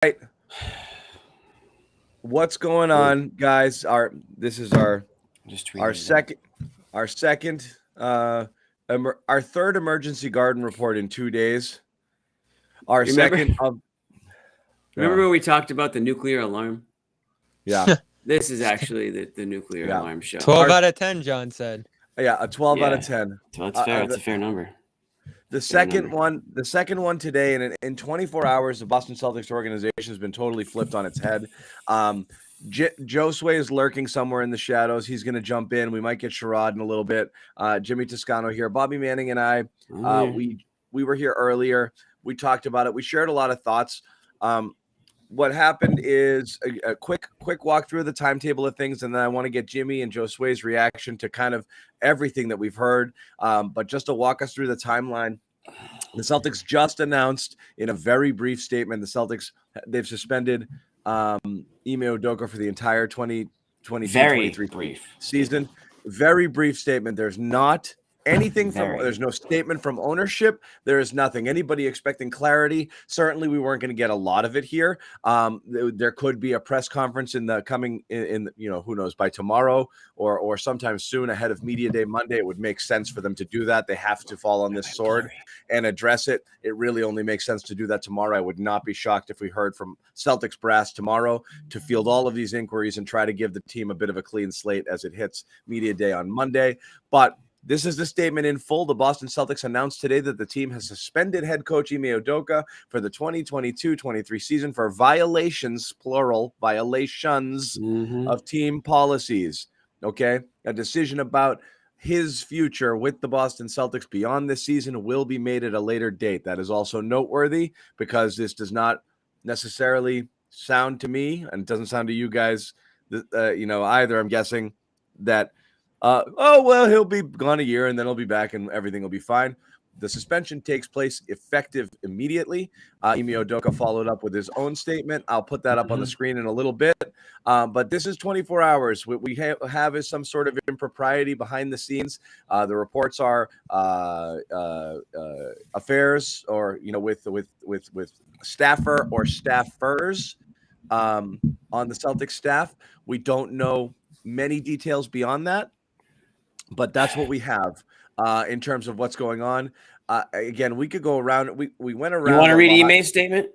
right. What's going on, guys? This is Just our tweeted it. second our third emergency garden report in 2 days. Our Remember, second of remember when we talked about the nuclear alarm? yeah This is actually the nuclear yeah alarm show. 12 our out of 10, John said. yeah a 12 out of Yeah, 10. so that's fair. That's a fair number. The Fair second number. one today, and in 24 hours, the Boston Celtics organization has been totally flipped on its head. Joe Sway is lurking somewhere in the shadows. He's going to jump in. We might get Sherrod in a little bit. Jimmy Toscano here. Bobby Manning and I, we were here earlier. We talked about it. We shared a lot of thoughts. What happened is a quick walk through the timetable of things, and then I want to get Jimmy and Joe Sway's reaction to kind of everything that we've heard. But just to walk us through the timeline, the Celtics just announced in a very brief statement, they've suspended Ime Udoka for the entire 2022-23 season. Very brief statement. There's not anything there's no statement from ownership. There is nothing. Anybody expecting clarity? Certainly, we weren't going to get a lot of it here. There could be a press conference in the coming in who knows, by tomorrow or sometime soon ahead of Media Day Monday. It would make sense for them to do that. They have to fall on this sword and address it. It really only makes sense to do that tomorrow. I would not be shocked if we heard from Celtics brass tomorrow to field all of these inquiries and try to give the team a bit of a clean slate as it hits Media Day on Monday. But this is the statement in full. The Boston Celtics announced today that the team has suspended head coach Ime Udoka for the 2022-23 season for violations, plural, violations of team policies. Okay? A decision about his future with the Boston Celtics beyond this season will be made at a later date. That is also noteworthy because this does not necessarily sound to me, and it doesn't sound to you guys, either. I'm guessing that he'll be gone a year and then he'll be back and everything will be fine. The suspension takes place effective immediately. Ime Udoka followed up with his own statement. I'll put that up on the screen in a little bit. But this is 24 hours. What we have is some sort of impropriety behind the scenes. The reports are affairs, or with staffer or staffers on the Celtics staff. We don't know many details beyond that, but that's what we have in terms of what's going on. Again, we could go around. We went around. You want to read Ime's statement?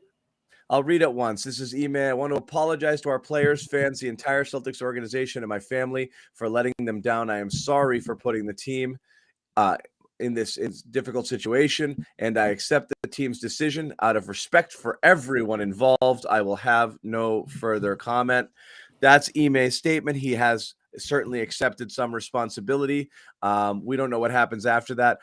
I'll read it once. This is Ime. I want to apologize to our players, fans, the entire Celtics organization, and my family for letting them down. I am sorry for putting the team in this difficult situation, and I accept the team's decision. Out of respect for everyone involved, I will have no further comment. That's Ime's statement. He has certainly accepted some responsibility. We don't know what happens after that.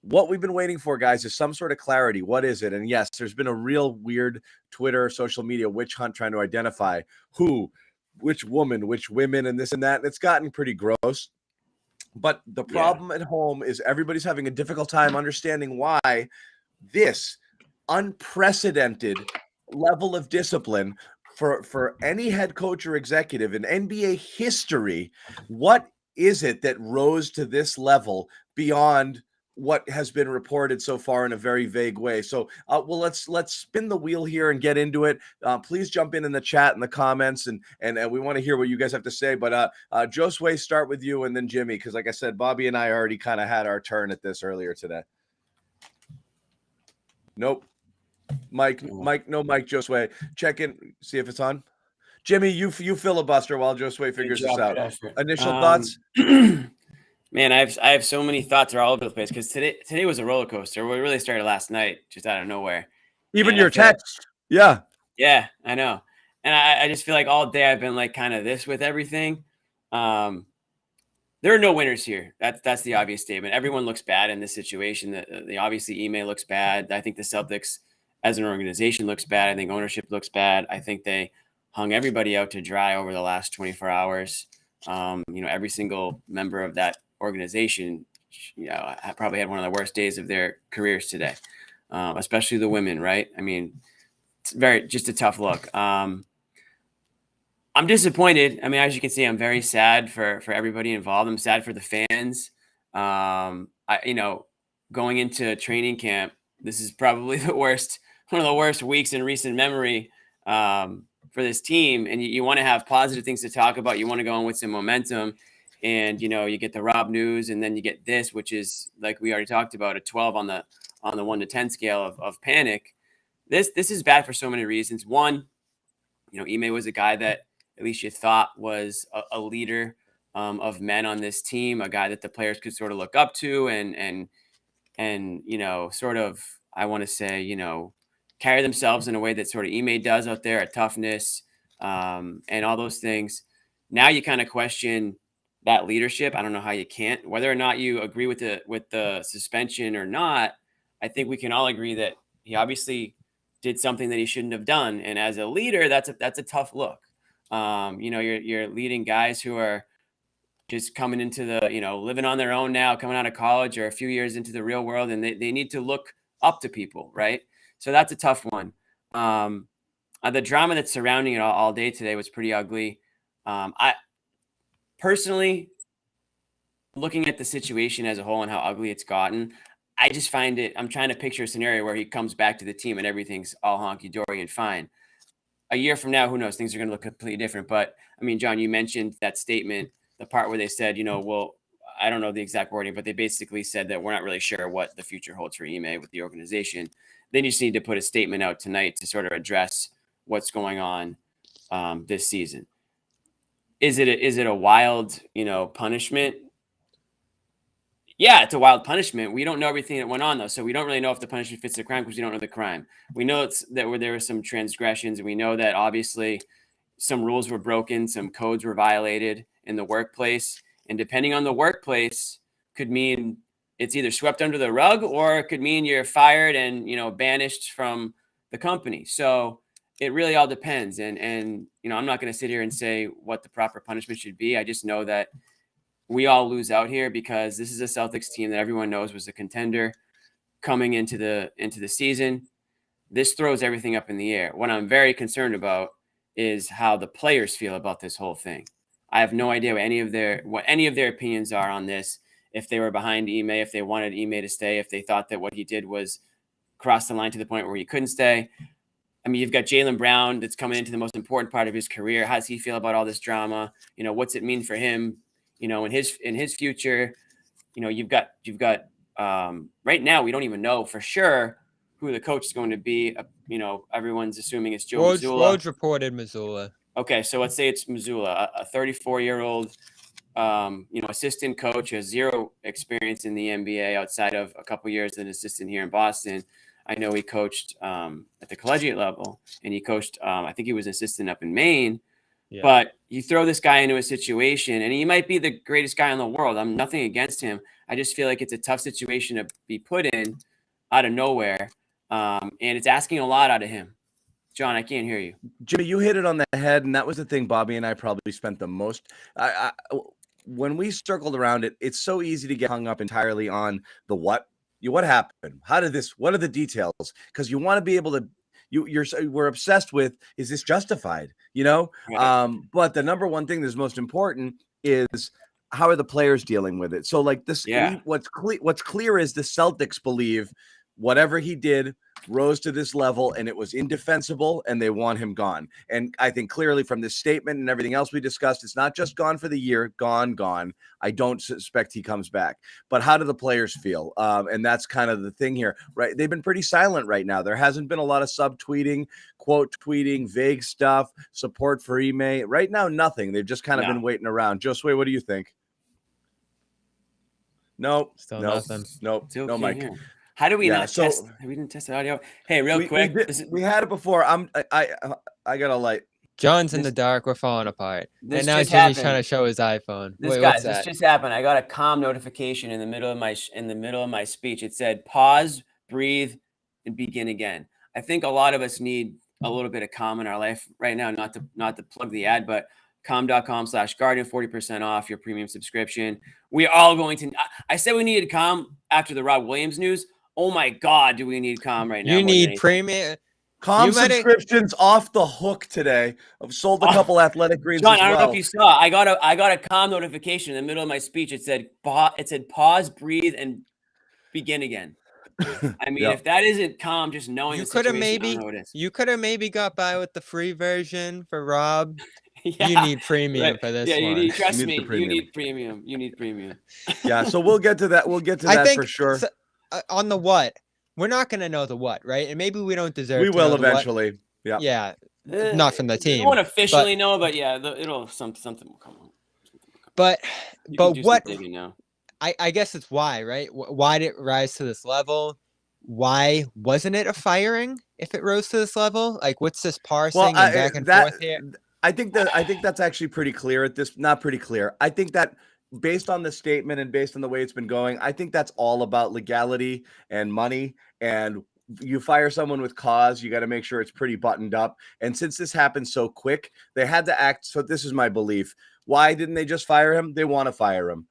What we've been waiting for, guys, is some sort of clarity. What is it? And yes, there's been a real weird Twitter, social media witch hunt trying to identify who, which woman, which women, and this and that. And it's gotten pretty gross. But the problem at home is everybody's having a difficult time understanding why this unprecedented level of discipline for any head coach or executive in NBA history. What is it that rose to this level beyond what has been reported so far in a very vague way? So, let's spin the wheel here and get into it. Please jump in the chat and the comments, and we want to hear what you guys have to say. But Joe Sway, start with you, and then Jimmy, because like I said, Bobby and I already kind of had our turn at this earlier today. Nope. Mike, no Mike, Joe Sway. Check in, see if it's on. Jimmy, you filibuster while Joe Sway figures this out. Initial thoughts? Man, I have so many thoughts are all over the place because today was a roller coaster. We really started last night, just out of nowhere. Even your text. Yeah, I know. And I just feel like all day I've been like kind of this with everything. There are no winners here. That's the obvious statement. Everyone looks bad in this situation. The obviously Ime looks bad. I think the Celtics as an organization looks bad. I think ownership looks bad. I think they hung everybody out to dry over the last 24 hours. Every single member of that organization, probably had one of the worst days of their careers today, especially the women, right? I mean, it's just a tough look. I'm disappointed. I mean, as you can see, I'm very sad for everybody involved. I'm sad for the fans. Going into training camp, this is probably one of the worst weeks in recent memory for this team, and you want to have positive things to talk about. You want to go on with some momentum, and you get the Rob news, and then you get this, which is, like we already talked about, a 12 on the 1 to 10 scale of panic. This is bad for so many reasons. One, Ime was a guy that at least you thought was a leader of men on this team, a guy that the players could sort of look up to and sort of, I want to say, carry themselves in a way that sort of Ime does out there, at toughness and all those things. Now you kind of question that leadership. I don't know how you can't, whether or not you agree with the suspension or not. I think we can all agree that he obviously did something that he shouldn't have done. And as a leader, that's a tough look. You're leading guys who are just coming into the, living on their own now, coming out of college or a few years into the real world, and they need to look up to people, right? So that's a tough one. The drama that's surrounding it all day today was pretty ugly. I personally, looking at the situation as a whole and how ugly it's gotten, I just find it, I'm trying to picture a scenario where he comes back to the team and everything's all honky-dory and fine. A year from now, who knows? Things are going to look completely different. But I mean, John, you mentioned that statement, the part where they said, well, I don't know the exact wording, but they basically said that we're not really sure what the future holds for Ime with the organization. Then you just need to put a statement out tonight to sort of address what's going on this season. Is it a wild, punishment? Yeah, it's a wild punishment. We don't know everything that went on, though, so we don't really know if the punishment fits the crime because we don't know the crime. We know there were some transgressions, and we know that obviously some rules were broken, some codes were violated in the workplace, and depending on the workplace, could mean it's either swept under the rug or it could mean you're fired and banished from the company. So it really all depends. And I'm not going to sit here and say what the proper punishment should be. I just know that we all lose out here because this is a Celtics team that everyone knows was a contender coming into the season. This throws everything up in the air. What I'm very concerned about is how the players feel about this whole thing. I have no idea what any of their opinions are on this. If they were behind Ime, if they wanted Ime to stay, if they thought that what he did was cross the line to the point where he couldn't stay. I mean, you've got Jaylen Brown that's coming into the most important part of his career. How does he feel about all this drama? What's it mean for him? In his future, you've got right now, we don't even know for sure who the coach is going to be. Everyone's assuming it's Joe Mazzulla. Woj reported Mazzulla. Okay, so let's say it's Mazzulla, a 34-year-old, assistant coach, has zero experience in the NBA outside of a couple years as an assistant here in Boston. I know he coached at the collegiate level, and he coached, I think he was an assistant up in Maine. Yeah. But you throw this guy into a situation, and he might be the greatest guy in the world. I'm nothing against him. I just feel like it's a tough situation to be put in out of nowhere, and it's asking a lot out of him. John, I can't hear you. Jimmy, you hit it on the head, and that was the thing Bobby and I probably spent the most. When we circled around it, it's so easy to get hung up entirely on the what happened, how did this, what are the details? Because you want to be able to. We're obsessed with, is this justified? Right. But the number one thing that's most important is how are the players dealing with it? So like this, what's clear is the Celtics believe whatever he did rose to this level and it was indefensible and they want him gone. And I think clearly from this statement and everything else we discussed, it's not just gone for the year, gone. I don't suspect he comes back. But how do the players feel? And that's kind of the thing here, right? They've been pretty silent right now. There hasn't been a lot of subtweeting, quote tweeting, vague stuff, support for Ime. Right now, nothing. They've just kind of been waiting around. Josue, what do you think? Nope. Still nothing. Nope. No, Mike. Hear. How do we not test? We didn't test the audio. Hey, real quick. We had it before. I got a light. John's in the dark. We're falling apart. And now Jimmy's trying to show his iPhone. This just happened. I got a calm notification in the middle of my speech. It said pause, breathe, and begin again. I think a lot of us need a little bit of calm in our life right now. Not to plug the ad, but calm.com/Guardian, 40% off your premium subscription. We are all going to. I said we needed calm after the Rob Williams news. Oh my God, do we need calm right now? You need premium. Calm subscriptions off the hook today. I've sold a couple Athletic Greens. John, as well. I don't know if you saw. I got a calm notification in the middle of my speech. It said pause, breathe, and begin again. I mean, Yep. if that isn't calm, just knowing You the could have situation, I don't maybe know what it is. you could have maybe got by with the free version for Rob. Yeah, You need premium right. for this Yeah, you one. need. Trust need the me, you premium. need premium. You need premium. Yeah, so we'll get to that. We'll get to I that think for sure. so, on the what, we're not gonna know the what, right? And maybe we don't deserve We to will know the what. eventually. Yeah. Yeah, not from the We team, won't officially know, but yeah, it'll something will come on. but You can do what some digging now. I guess it's why, right? Why did it rise to this level? Why wasn't it a firing if it rose to this level? Like, what's this parsing and back and forth here? I think that's actually pretty clear at this. Not pretty clear. I think that based on the statement and based on the way it's been going, I think that's all about legality and money. And you fire someone with cause, you got to make sure it's pretty buttoned up. And since this happened so quick, they had to act. So this is my belief. Why didn't they just fire him? They want to fire him.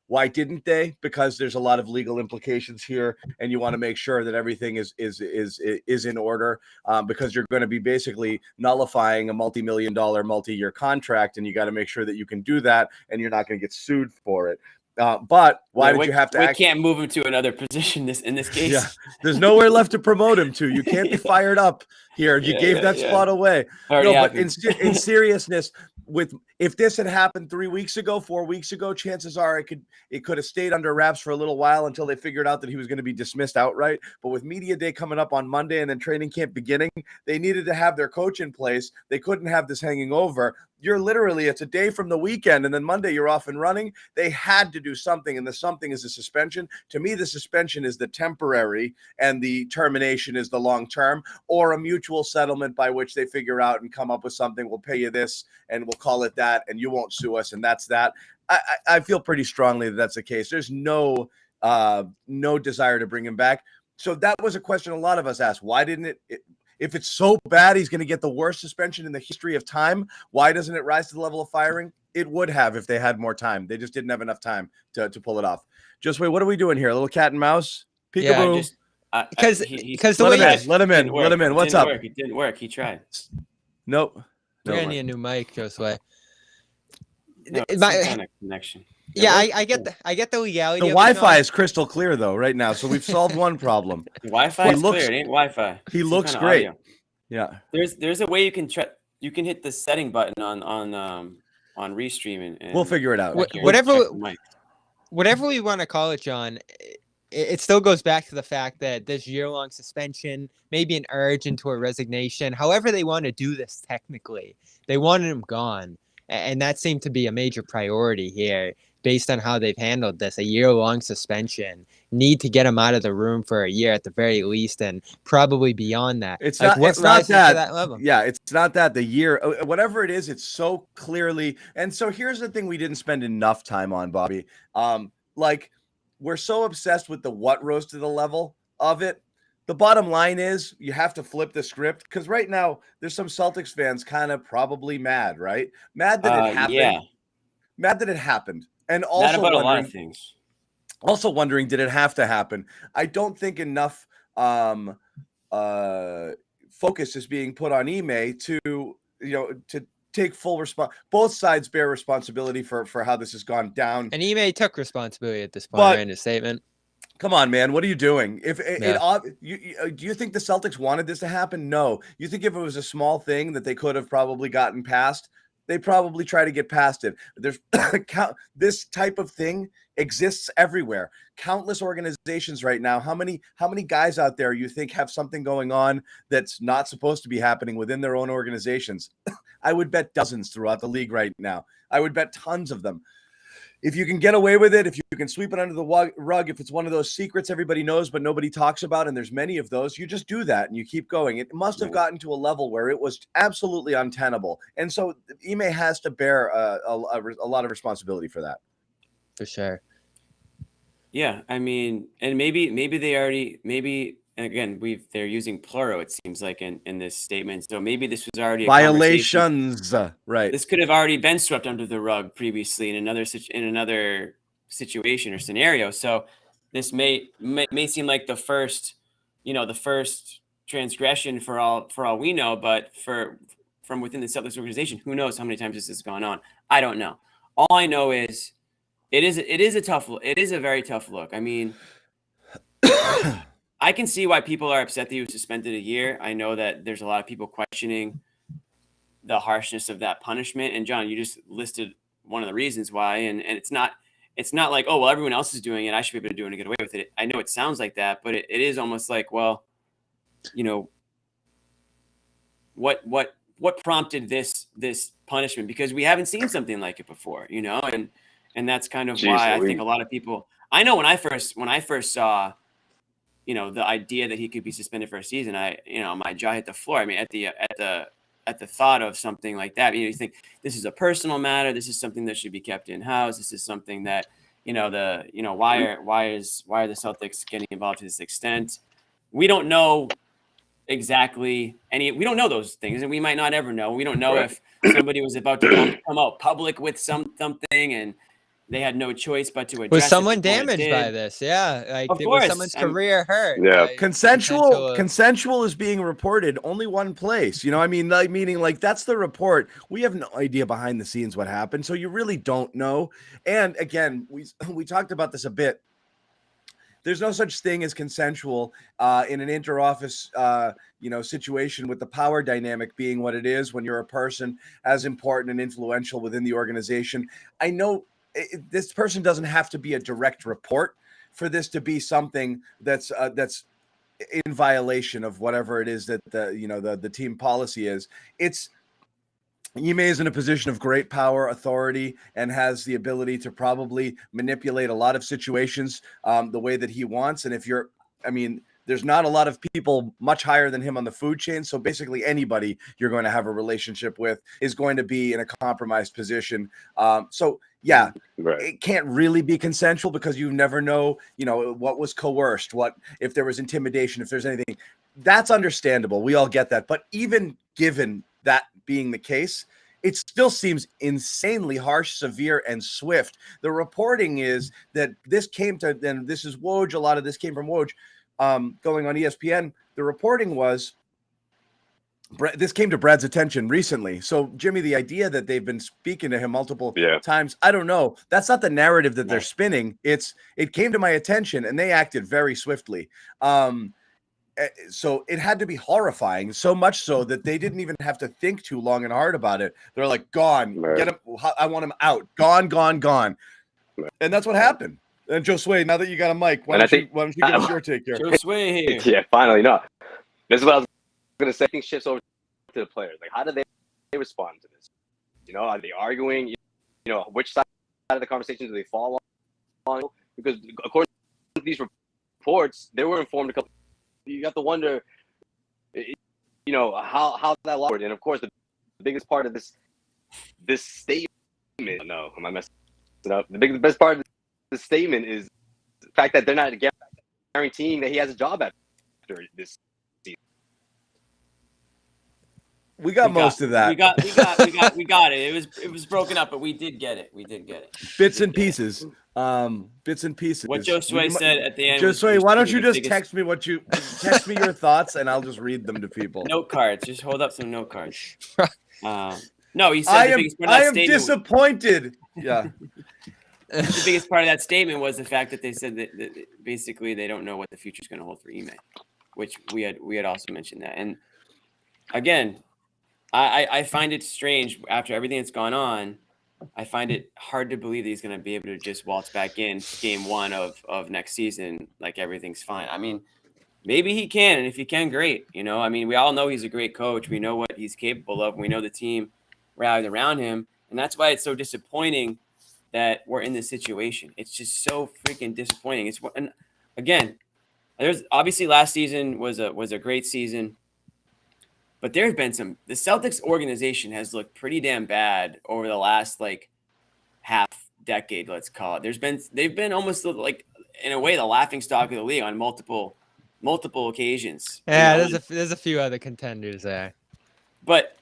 Why didn't they? Because there's a lot of legal implications here, and you want to make sure that everything is in order. Because you're going to be basically nullifying a multi-million-dollar, multi-year contract, and you got to make sure that you can do that, and you're not going to get sued for it. But why did you have to? We can't move him to another position in this case. Yeah, there's nowhere left to promote him to. You can't be fired up here. You gave that spot away. No, but in seriousness, if this had happened 3 weeks ago, 4 weeks ago, chances are it could have stayed under wraps for a little while until they figured out that he was going to be dismissed outright. But with media day coming up on Monday and then training camp beginning, they needed to have their coach in place. They couldn't have this hanging over. It's a day from the weekend, and then Monday you're off and running. They had to do something, and the something is a suspension. To me, the suspension is the temporary, and the termination is the long term, or a mutual settlement by which they figure out and come up with something. We'll pay you this, and we'll call it that, and you won't sue us, and that's that. I feel pretty strongly that that's the case. There's no desire to bring him back. So that was a question a lot of us asked. Why didn't it if it's so bad, he's going to get the worst suspension in the history of time, why doesn't it rise to the level of firing? It would have if they had more time. They just didn't have enough time to pull it off. Just wait, what are we doing here? A little cat and mouse? Peekaboo. Yeah, because the way let him in. What's up? It didn't work. He tried. Nope. We're gonna need a new mic, Josue. No, it's some kind of connection. Yeah, I get the legality. The Wi-Fi is crystal clear though right now, so we've solved one problem. The Wi-Fi is clear. It ain't Wi-Fi. He looks great. Audio. Yeah. There's a way you can hit the setting button on Restream and we'll figure it out. Whatever we want to call it, John. It still goes back to the fact that this year-long suspension, maybe an urge into a resignation, however they want to do this technically, they wanted him gone. And that seemed to be a major priority here based on how they've handled this, a year-long suspension. Need to get him out of the room for a year at the very least, and probably beyond that. It's like, not that level? Yeah, it's not that. The year, whatever it is, it's so clearly. And so here's the thing we didn't spend enough time on, Bobby. We're so obsessed with the what rose to the level of it. The bottom line is you have to flip the script, because right now there's some Celtics fans kind of probably mad, right? Mad that it happened. Yeah. Mad that it happened. And also mad about a lot of things. Also wondering, did it have to happen? I don't think enough focus is being put on Ime to take full response. Both sides bear responsibility for how this has gone down. And Ime took responsibility at this point in his statement. Come on, man. What are you doing? Do you think the Celtics wanted this to happen? No. You think if it was a small thing that they could have probably gotten past, they probably try to get past it. There's this type of thing exists everywhere. Countless organizations right now. How many guys out there you think have something going on that's not supposed to be happening within their own organizations? I would bet dozens throughout the league right now. I would bet tons of them. If you can get away with it, if you can sweep it under the rug, if it's one of those secrets everybody knows but nobody talks about, and there's many of those, you just do that and you keep going. It must have gotten to a level where it was absolutely untenable. And so Ime has to bear a lot of responsibility for that. For sure. Yeah, I mean, and maybe they already, and again, they're using plural, it seems like in this statement. So maybe this was already a violations, right? This could have already been swept under the rug previously in another situation or scenario. So this may seem like the first transgression for all we know, but from within the Celtics organization, who knows how many times this has gone on? I don't know. All I know is it is a very tough look. I mean, I can see why people are upset that he was suspended a year. I know that there's a lot of people questioning the harshness of that punishment. And John, you just listed one of the reasons why. And it's not like, oh, well, everyone else is doing it, I should be able to do it and get away with it. I know it sounds like that, but it is almost like, well, you know, what prompted this punishment? Because we haven't seen something like it before, you know, and that's kind of why I think a lot of people. I know when I first saw, you know, the idea that he could be suspended for a season, my jaw hit the floor. I mean, at the thought of something like that, you think this is a personal matter. This is something that should be kept in house. This is something that, why are the Celtics getting involved to this extent? We don't know exactly we don't know those things, and we might not ever know. We don't know if somebody was about to come out public with something and they had no choice but to address Was someone it before damaged by this? Yeah, like Of was course. someone's career hurt? Yeah. by Consensual is being reported only one place. You know, I mean, like, meaning like that's the report. We have no idea behind the scenes what happened, so you really don't know. And again, we talked about this a bit. There's no such thing as consensual in an inter-office, situation, with the power dynamic being what it is when you're a person as important and influential within the organization. I know this person doesn't have to be a direct report for this to be something that's in violation of whatever it is that the team policy is. Ime is in a position of great power, authority, and has the ability to probably manipulate a lot of situations the way that he wants. And there's not a lot of people much higher than him on the food chain. So basically anybody you're going to have a relationship with is going to be in a compromised position. It can't really be consensual because you never know, what was coerced, what if there was intimidation, if there's anything. That's understandable. We all get that. But even given that being the case, it still seems insanely harsh, severe, and swift. The reporting is that this came to, and this is Woj, a lot of this came from Woj, going on ESPN. The reporting was, this came to Brad's attention recently. So, Jimmy, the idea that they've been speaking to him multiple times, I don't know. That's not the narrative that they're spinning. It came to my attention, and they acted very swiftly. So it had to be horrifying, so much so that they didn't even have to think too long and hard about it. They're like, gone, get him. I want him out. Gone. And that's what happened. And Josue, now that you got a mic, why don't you give us your take here? Josue here. Yeah, finally. No, this is what I was going to say. I think shifts over to the players. Like, how do they respond to this? Are they arguing? Which side of the conversation do they fall on? Because according to these reports, they were informed a couple. You got to wonder, how that law. And of course, the biggest part of this statement. No, am I messing it up? The best part of the statement is the fact that they're not guaranteeing that he has a job after this season. We got most of that. We got it. It was broken up, but we did get it. Bits and pieces. Bits and pieces. What Josue said at the end. Josue, why don't you just text me your thoughts, and I'll just read them to people. Note cards. Just hold up some note cards. No, he said the biggest part of that I am disappointed. Yeah. The biggest part of that statement was the fact that they said that basically they don't know what the future is going to hold for Ime, which we had also mentioned that. And again, I find it strange after everything that's gone on. I find it hard to believe that he's going to be able to just waltz back in game one of next season like everything's fine. I mean, maybe he can, and if he can, great. We all know he's a great coach. We know what he's capable of. We know the team rallied around him, and that's why it's so disappointing that we're in this situation. It's just so freaking disappointing. And again, there's obviously last season was a great season. But there have been the Celtics organization has looked pretty damn bad over the last half decade, let's call it. They've been almost like, in a way, the laughingstock of the league on multiple occasions. Yeah, there's a few other contenders there. But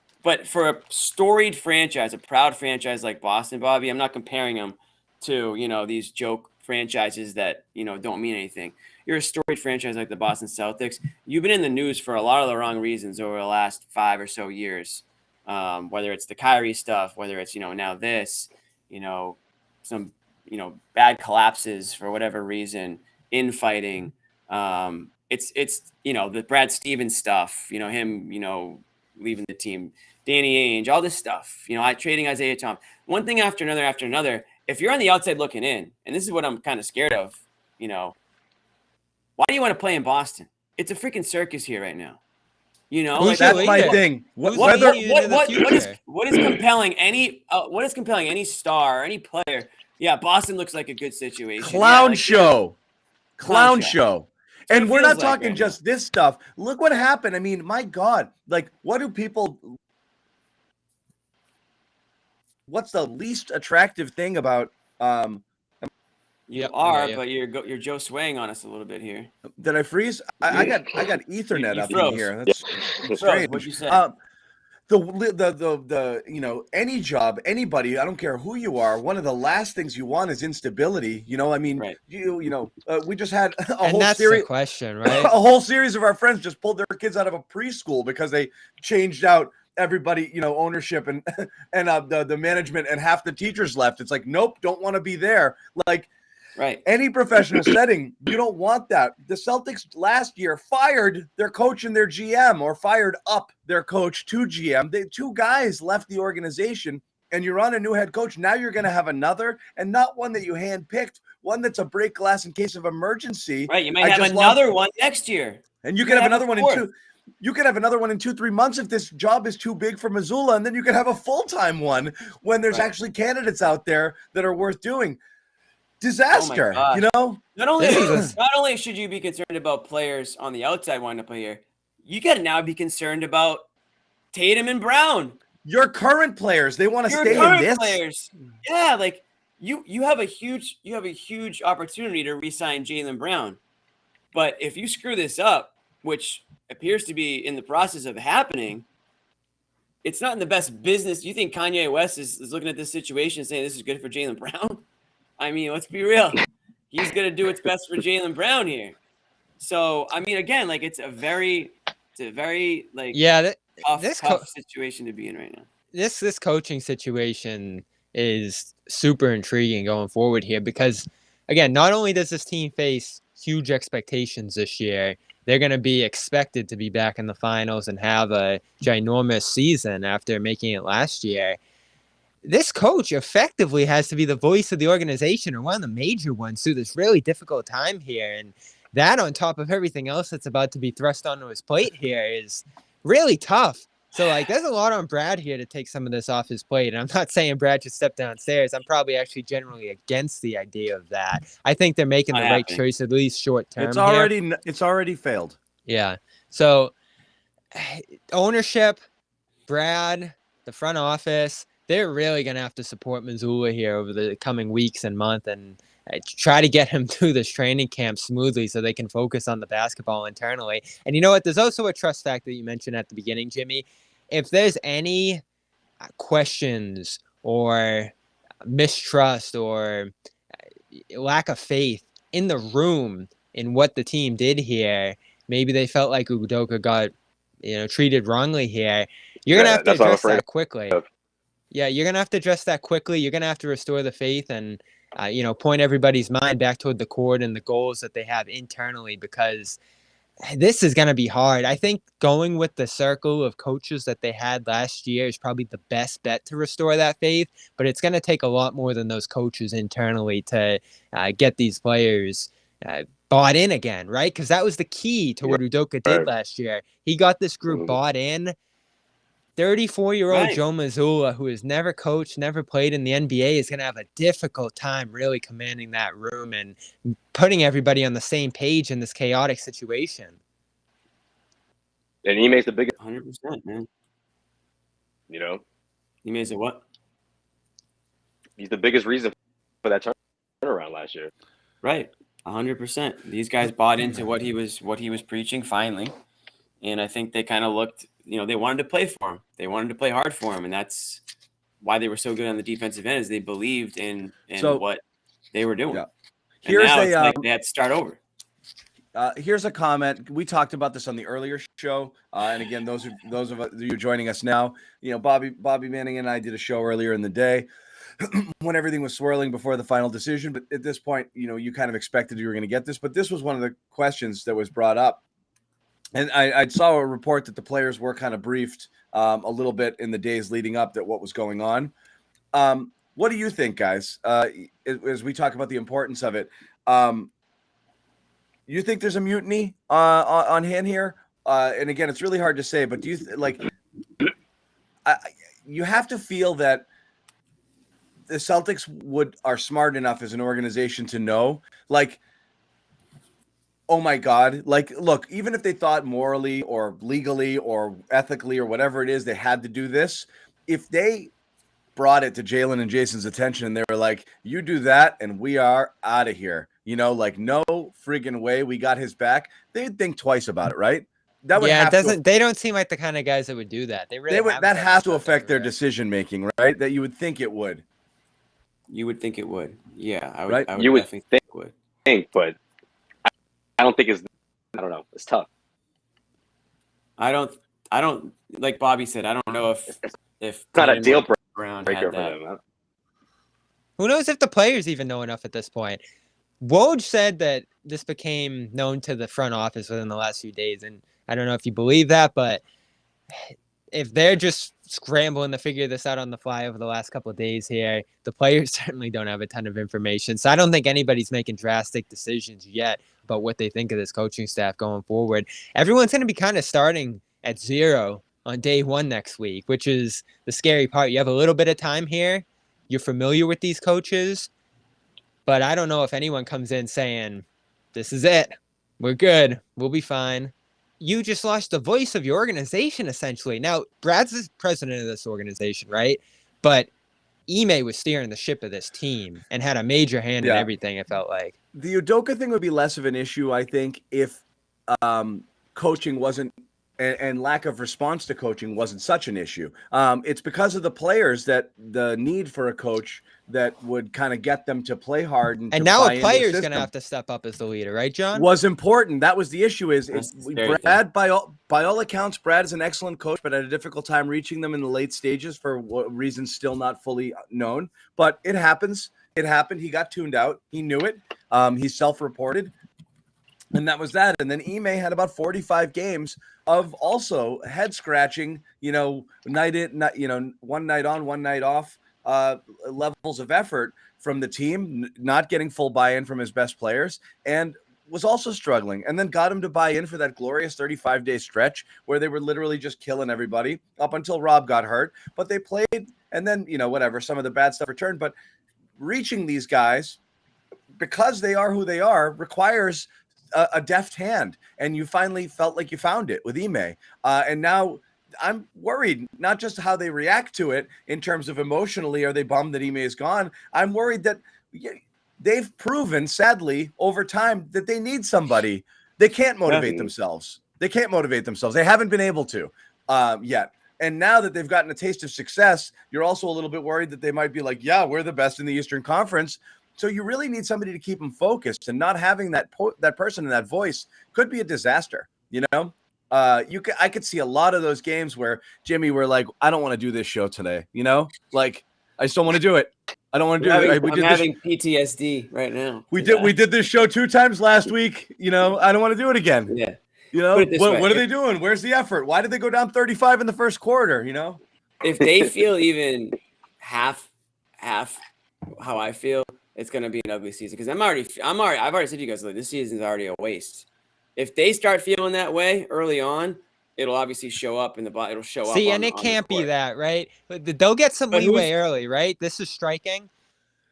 for a storied franchise, a proud franchise like Boston, Bobby, I'm not comparing them to, these joke franchises that, don't mean anything. You're a storied franchise like the Boston Celtics. You've been in the news for a lot of the wrong reasons over the last 5 or so years, whether it's the Kyrie stuff, whether it's, now this, some, bad collapses for whatever reason, infighting, It's the Brad Stevens stuff, him, leaving the team, Danny Ainge, all this stuff, trading Isaiah Thomas, one thing after another. If you're on the outside looking in, and this is what I'm kind of scared of, why do you want to play in Boston? It's a freaking circus here right now. Who's that's your my leader? thing. Who's Whether leading you into the future? what is compelling any star, any player? Yeah, Boston looks like a good situation. clown Yeah, show. Clown show. And it we're feels not like talking right just this stuff. Look what happened. I mean, my God, like, what's the least attractive thing about, You Yep, I are, got you. but you're Joe swaying on us a little bit here. did I freeze? I got Ethernet You up in froze. here. That's Froze. strange. What'd you say? The any job, anybody, I don't care who you are, one of the last things you want is instability. I mean, Right. we just had a And whole that's series. the question, right? A whole series of our friends just pulled their kids out of a preschool because they changed out everybody, ownership and the management, and half the teachers left. It's like, nope, don't want to be there. Like, Right. any professional setting, you don't want that. The Celtics last year fired their coach and their GM, or fired up their coach to GM. Two guys left the organization, and you're on a new head coach. Now you're going to have another, and not one that you handpicked, one that's a break glass in case of emergency. Right. You might have another one next year. And you could have another one in two. You could have another one in 2-3 months if this job is too big for Missoula, and then you could have a full-time one when there's actually candidates out there that are worth doing. Disaster, Not only should you be concerned about players on the outside wanting to play here, you got to now be concerned about Tatum and Brown. Your current players, they want to stay in this. Players. Yeah, like you have a huge opportunity to re-sign Jaylen Brown. But if you screw this up, which appears to be in the process of happening, it's not in the best business. You think Kanye West is looking at this situation and saying this is good for Jaylen Brown? I mean, let's be real. He's going to do what's best for Jaylen Brown here. So, I mean, again, like it's a very like tough situation to be in right now. This coaching situation is super intriguing going forward here because, again, not only does this team face huge expectations this year, they're going to be expected to be back in the finals and have a ginormous season after making it last year. This coach effectively has to be the voice of the organization, or one of the major ones, through this really difficult time here. And that, on top of everything else that's about to be thrust onto his plate here, is really tough. So, like, there's a lot on Brad here to take some of this off his plate. And I'm not saying Brad should step downstairs. I'm probably actually generally against the idea of that. I think they're making the right choice, at least short term. It's already failed. Yeah. So, ownership, Brad, the front office, they're really going to have to support Missoula here over the coming weeks and month, and try to get him through this training camp smoothly so they can focus on the basketball internally. And you know what? There's also a trust factor that you mentioned at the beginning, Jimmy. If there's any questions or mistrust or lack of faith in the room in what the team did here, maybe they felt like Udoka got treated wrongly here. You're going to have to address that quickly. Yeah, you're going to have to address that quickly. You're going to have to restore the faith and, point everybody's mind back toward the court and the goals that they have internally, because this is going to be hard. I think going with the circle of coaches that they had last year is probably the best bet to restore that faith, but it's going to take a lot more than those coaches internally to get these players bought in again, right? Because that was the key to what Udoka did last year. He got this group bought in. 34-year-old Joe Mazzulla, who has never coached, never played in the NBA, is going to have a difficult time really commanding that room and putting everybody on the same page in this chaotic situation. And Ime's the biggest. 100%, man. Ime's a what? He's the biggest reason for that turnaround last year. Right, 100%. These guys bought into what he was preaching finally, and I think they kind of looked. They wanted to play for him. They wanted to play hard for him, and that's why they were so good on the defensive end, is they believed in what they were doing. Yeah. Here's like they had to start over. Here's a comment. We talked about this on the earlier show, and again, those of you joining us now, Bobby Manning and I did a show earlier in the day. when everything was swirling before the final decision. But at this point, you kind of expected you were going to get this. But this was one of the questions that was brought up. And I saw a report that the players were kind of briefed a little bit in the days leading up that what was going on. What do you think, guys, as we talk about the importance of it? You think there's a mutiny on hand here? And again, it's really hard to say, but do you you have to feel that the Celtics are smart enough as an organization to know, like, oh my God, like, look, even if they thought morally or legally or ethically or whatever it is, they had to do this. If they brought it to Jalen and Jason's attention and they were like, you do that and we are out of here, like, no friggin' way, we got his back, they'd think twice about it, right? That would they don't seem like the kind of guys that would do that. That has to affect their decision making, right? That you would think it would. You would think it would. Yeah, I would. Right? I would You would definitely think it would. But I don't think I don't know. It's tough. I don't like Bobby said. I don't know if It's not a deal Brown breaker had for that. them. Who knows if the players even know enough at this point? Woj said that this became known to the front office within the last few days, and I don't know if you believe that, but if they're just scrambling to figure this out on the fly over the last couple of days here, the players certainly don't have a ton of information. So I don't think anybody's making drastic decisions yet about what they think of this coaching staff going forward. Everyone's going to be kind of starting at zero on day one next week, which is the scary part. You have a little bit of time here. You're familiar with these coaches, but I don't know if anyone comes in saying, this is it. We're good. We'll be fine. You just lost the voice of your organization, essentially. Now, Brad's the president of this organization, right? But Ime was steering the ship of this team and had a major hand in everything, it felt like. The Udoka thing would be less of an issue, I think, if coaching wasn't and lack of response to coaching wasn't such an issue. It's because of the players that the need for a coach that would kind of get them to play hard. And now a player's going to have to step up as the leader, right, John? Was important. That was the issue Brad, by all accounts, Brad is an excellent coach, but had a difficult time reaching them in the late stages for reasons still not fully known. But it happens. It happened. He got tuned out. He knew it. He self-reported. And that was that. And then Ime had about 45 games of also head scratching, night in, one night on, one night off, levels of effort from the team, not getting full buy-in from his best players, and was also struggling. And then got him to buy in for that glorious 35-day stretch where they were literally just killing everybody up until Rob got hurt. But they played, and then, whatever, some of the bad stuff returned. But reaching these guys, because they are who they are, requires a deft hand, and you finally felt like you found it with Ime. And now I'm worried, not just how they react to it in terms of emotionally, are they bummed that Ime is gone? I'm worried that they've proven, sadly, over time that they need somebody. They can't motivate themselves. They haven't been able to yet. And now that they've gotten a taste of success, you're also a little bit worried that they might be like, yeah, we're the best in the Eastern Conference. So you really need somebody to keep them focused, and not having that person and that voice could be a disaster. I could see a lot of those games where Jimmy were like, I don't want to do this show today. Like I just don't want to do it. I don't want to do it. I'm having PTSD right now. We did this show 2 times last week. I don't want to do it again. Yeah. What are they doing? Where's the effort? Why did they go down 35 in the first quarter? If they feel even half how I feel, it's going to be an ugly season, because I've already said to you guys, like, this season's already a waste. If they start feeling that way early on, it'll obviously show up in the it'll show up. See, and it can't be that, right? But they'll get some leeway early, right? This is striking.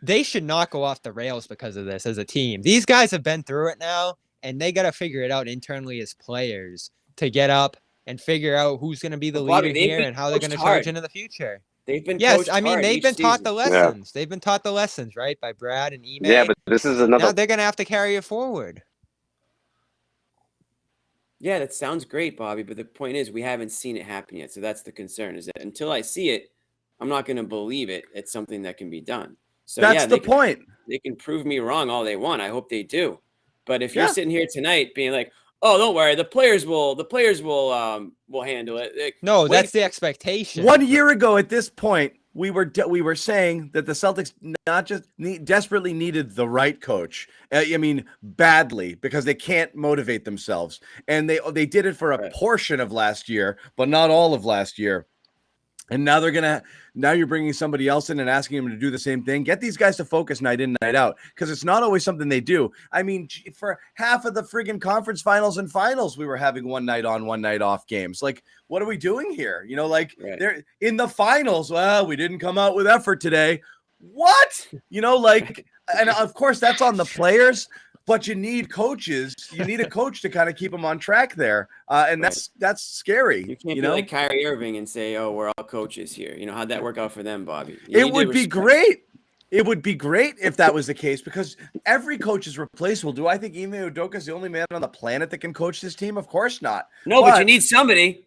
They should not go off the rails because of this as a team. These guys have been through it now, and they got to figure it out internally as players to get up and figure out who's going to be the leader here and how they're going to charge into the future. They've been they've been taught the lessons. Yeah. They've been taught the lessons, right, by Brad and Ime. Yeah, but this is another. Now they're going to have to carry it forward. Yeah, that sounds great, Bobby. But the point is, we haven't seen it happen yet. So that's the concern, is that until I see it, I'm not going to believe it. It's something that can be done. So that's the point. They can prove me wrong all they want. I hope they do. But if you're sitting here tonight being like, oh, don't worry, the players will handle it. No, that's the expectation. 1 year ago at this point, we were saying that the Celtics not just desperately needed the right coach. I mean, badly, because they can't motivate themselves, and they did it for a portion of last year, but not all of last year. And now you're bringing somebody else in and asking them to do the same thing. Get these guys to focus night in, night out, because it's not always something they do. I mean, for half of the friggin' conference finals and finals, we were having one night on, one night off games. Like, what are we doing here? You know, like they're in the finals. Well, we didn't come out with effort today. What? You know, like, and of course that's on the players. But you need coaches. You need a coach to kind of keep them on track there, and that's scary. You can't be like Kyrie Irving and say, "Oh, we're all coaches here." You know, how'd that work out for them, Bobby? It would be great. It would be great if that was the case, because every coach is replaceable. Do I think Ime Udoka is the only man on the planet that can coach this team? Of course not. No, but you need somebody.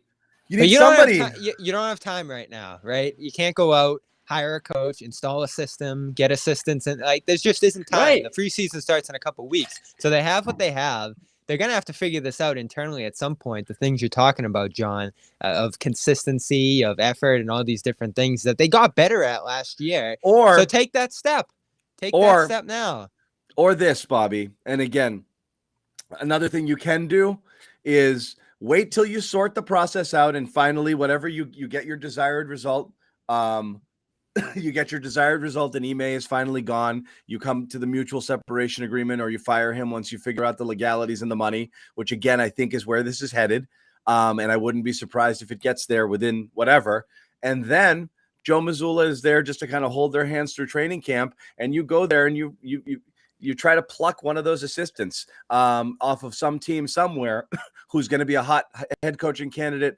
You need somebody. You don't have time right now, right? You can't go out, hire a coach, install a system, get assistants, and like there just isn't time. Right. The preseason starts in a couple weeks, so they have what they have. They're gonna have to figure this out internally at some point. The things you're talking about, John, of consistency, of effort, and all these different things that they got better at last year. So take that step. Take that step now. Or this, Bobby. And again, another thing you can do is wait till you sort the process out, and finally, whatever you get your desired result. You get your desired result and Ime is finally gone. You come to the mutual separation agreement, or you fire him once you figure out the legalities and the money, which again, I think is where this is headed. And I wouldn't be surprised if it gets there within whatever. And then Joe Mazzulla is there just to kind of hold their hands through training camp. And you go there and you try to pluck one of those assistants off of some team somewhere who's going to be a hot head coaching candidate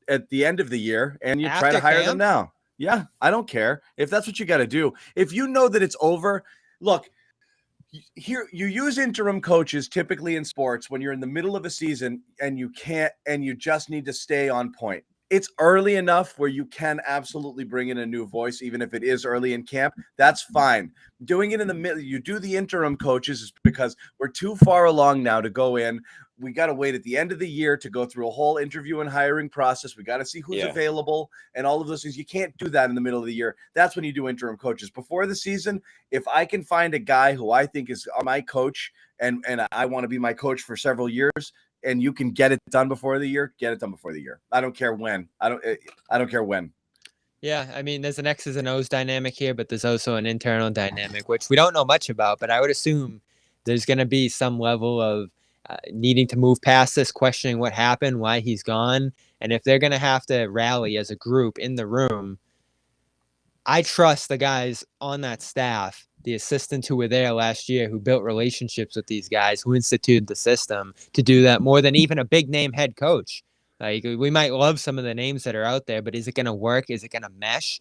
at the end of the year. And you try to hire them now. Yeah, I don't care if that's what you got to do. If you know that it's over, look, here you use interim coaches typically in sports when you're in the middle of a season and you just need to stay on point. It's early enough where you can absolutely bring in a new voice, even if it is early in camp. That's fine. Doing it in the middle, you do the interim coaches is because we're too far along now to go in. We got to wait at the end of the year to go through a whole interview and hiring process. We got to see who's available and all of those things. You can't do that in the middle of the year. That's when you do interim coaches. Before the season, if I can find a guy who I think is my coach and I want to be my coach for several years, and you can get it done before the year, get it done before the year. I don't care when. I don't care when. Yeah, I mean, there's an X's and O's dynamic here, but there's also an internal dynamic, which we don't know much about. But I would assume there's going to be some level of needing to move past this, questioning what happened, why he's gone. And if they're going to have to rally as a group in the room, I trust the guys on that staff, the assistants who were there last year, who built relationships with these guys, who instituted the system, to do that more than even a big name head coach. Like, we might love some of the names that are out there, but is it going to work? Is it going to mesh?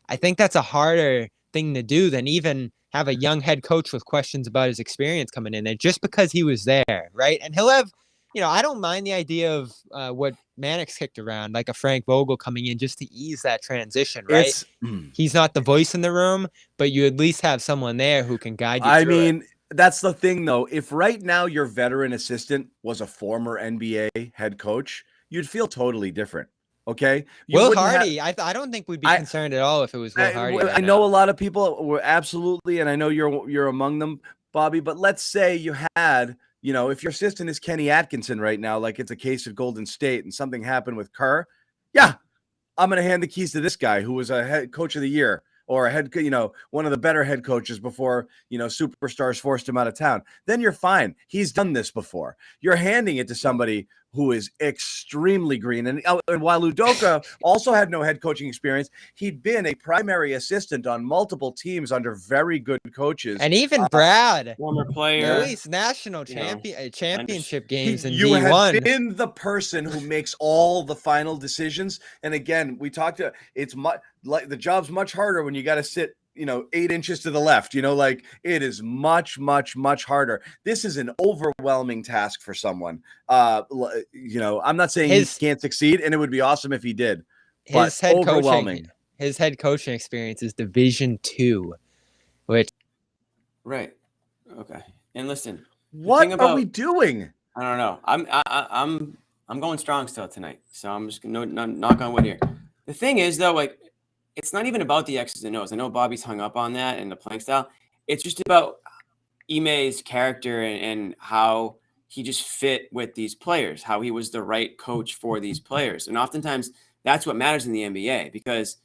I think that's a harder thing to do than even have a young head coach with questions about his experience coming in there just because he was there, right? And he'll have, I don't mind the idea of what Mannix kicked around, like a Frank Vogel coming in just to ease that transition, right? He's not the voice in the room, but you at least have someone there who can guide you through it. That's the thing, though. If right now your veteran assistant was a former NBA head coach, you'd feel totally different. Okay, Will Hardy. I don't think we'd be concerned at all if it was Will Hardy. I know a lot of people were absolutely, and I know you're among them, Bobby. But let's say you had, if your assistant is Kenny Atkinson right now, like it's a case of Golden State, and something happened with Kerr, yeah, I'm going to hand the keys to this guy who was a head coach of the year or a head, one of the better head coaches before, superstars forced him out of town. Then you're fine. He's done this before. You're handing it to somebody who is extremely green. And while Udoka also had no head coaching experience, he'd been a primary assistant on multiple teams under very good coaches. And even Brad, former player, at least national championship games in you D1. have been the person who makes all the final decisions. And again, we talked to it's much like the job's much harder when you got to sit 8 inches to the left, like it is much, much, much harder. This is an overwhelming task for someone. I'm not saying he can't succeed, and it would be awesome if he did. His head coaching experience is Division II, which right. Okay. And listen, what are we doing? I don't know. I'm going strong still tonight, so I'm just gonna knock on wood here. The thing is, though, like, it's not even about the X's and O's. I know Bobby's hung up on that and the playing style. It's just about Ime's character and how he just fit with these players, how he was the right coach for these players. And oftentimes that's what matters in the NBA, because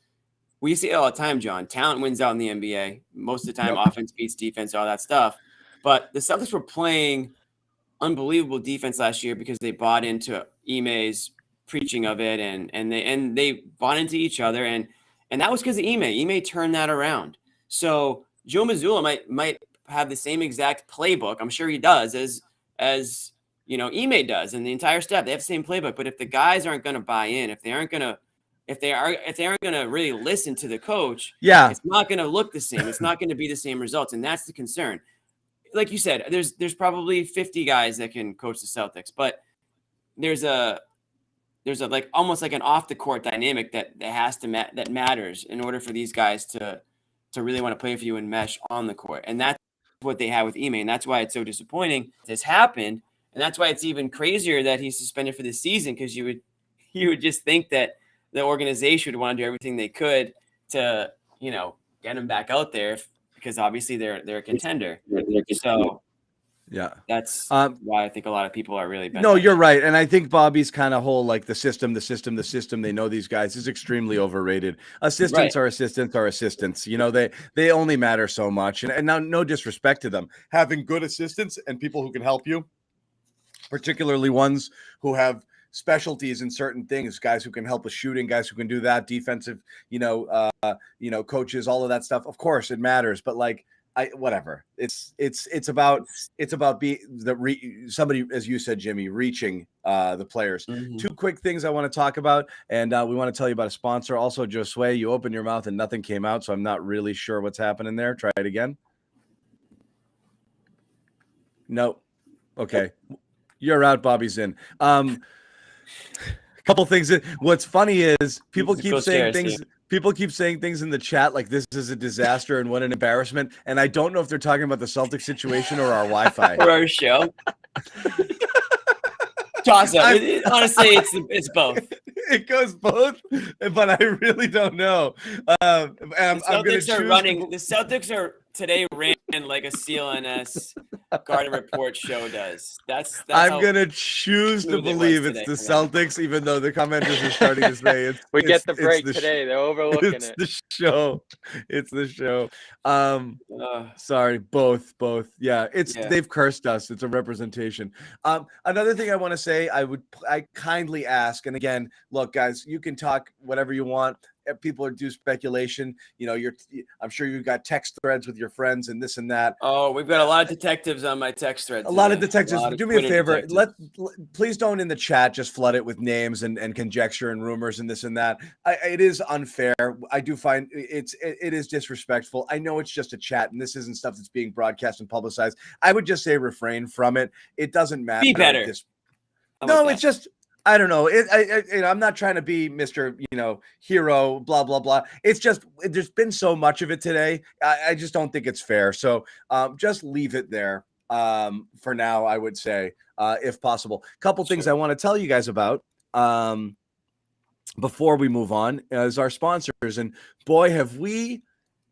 we see it all the time, John. Talent wins out in the NBA. Most of the time, offense beats defense, all that stuff. But the Celtics were playing unbelievable defense last year because they bought into Ime's preaching of it, and they bought into each other, and that was because of Ime. Ime turned that around. So Joe Mazzulla might have the same exact playbook. I'm sure he does as Ime does, and the entire staff. They have the same playbook. But if the guys aren't going to buy in, if they aren't going to really listen to the coach, it's not going to look the same. It's not going to be the same results, and that's the concern. Like you said, there's probably 50 guys that can coach the Celtics, but there's a like almost like an off the court dynamic that matters in order for these guys to really want to play for you and mesh on the court. And that's what they had with Ime, and that's why it's so disappointing this happened, and that's why it's even crazier that he's suspended for this season, because you would just think that the organization would want to do everything they could to get him back out there, because obviously they're a contender. So yeah, that's why I think a lot of people are really bent. No, you're right. And I think Bobby's kind of whole, like the system, they know these guys, is extremely overrated. Assistants are assistants. They only matter so much. And now, no disrespect to them. Having good assistants and people who can help you, particularly ones who have specialties in certain things, guys who can help with shooting, guys who can do that, defensive, coaches, all of that stuff. Of course it matters, but whatever. It's about somebody, as you said, Jimmy, reaching the players. Mm-hmm. Two quick things I want to talk about, and we want to tell you about a sponsor. Also, Josue, you opened your mouth and nothing came out, so I'm not really sure what's happening there. Try it again. No. Okay. You're out. Bobby's in. Couple things. What's funny is people keep saying things. People keep saying things in the chat like this is a disaster and what an embarrassment. And I don't know if they're talking about the Celtics situation or our Wi-Fi or our show. Toss up. Honestly, it's both. It goes both, but I really don't know. The Celtics are today ran like a CLNS Garden Report show does. That's I'm gonna choose to believe it's the Celtics, even though the commenters are starting to say we get the break today. They're overlooking it. It's the show. Sorry, both. Yeah, they've cursed us. It's a representation. Another thing I want to say, I kindly ask, and again, look, guys, you can talk whatever you want. People do speculation. I'm sure you've got text threads with your friends and this and that. Oh, we've got a lot of detectives on my text thread. A lot of detectives. Do me a favor. Please don't in the chat just flood it with names and conjecture and rumors and this and that. It is unfair. I do find it is disrespectful. I know it's just a chat and this isn't stuff that's being broadcast and publicized. I would just say refrain from it. It doesn't matter. Be better. It's just. I don't know. I'm not trying to be Mr. Hero, blah, blah, blah. It's just, there's been so much of it today. I just don't think it's fair. So just leave it there for now, I would say, if possible. Couple things I want to tell you guys about before we move on is our sponsors. And boy, have we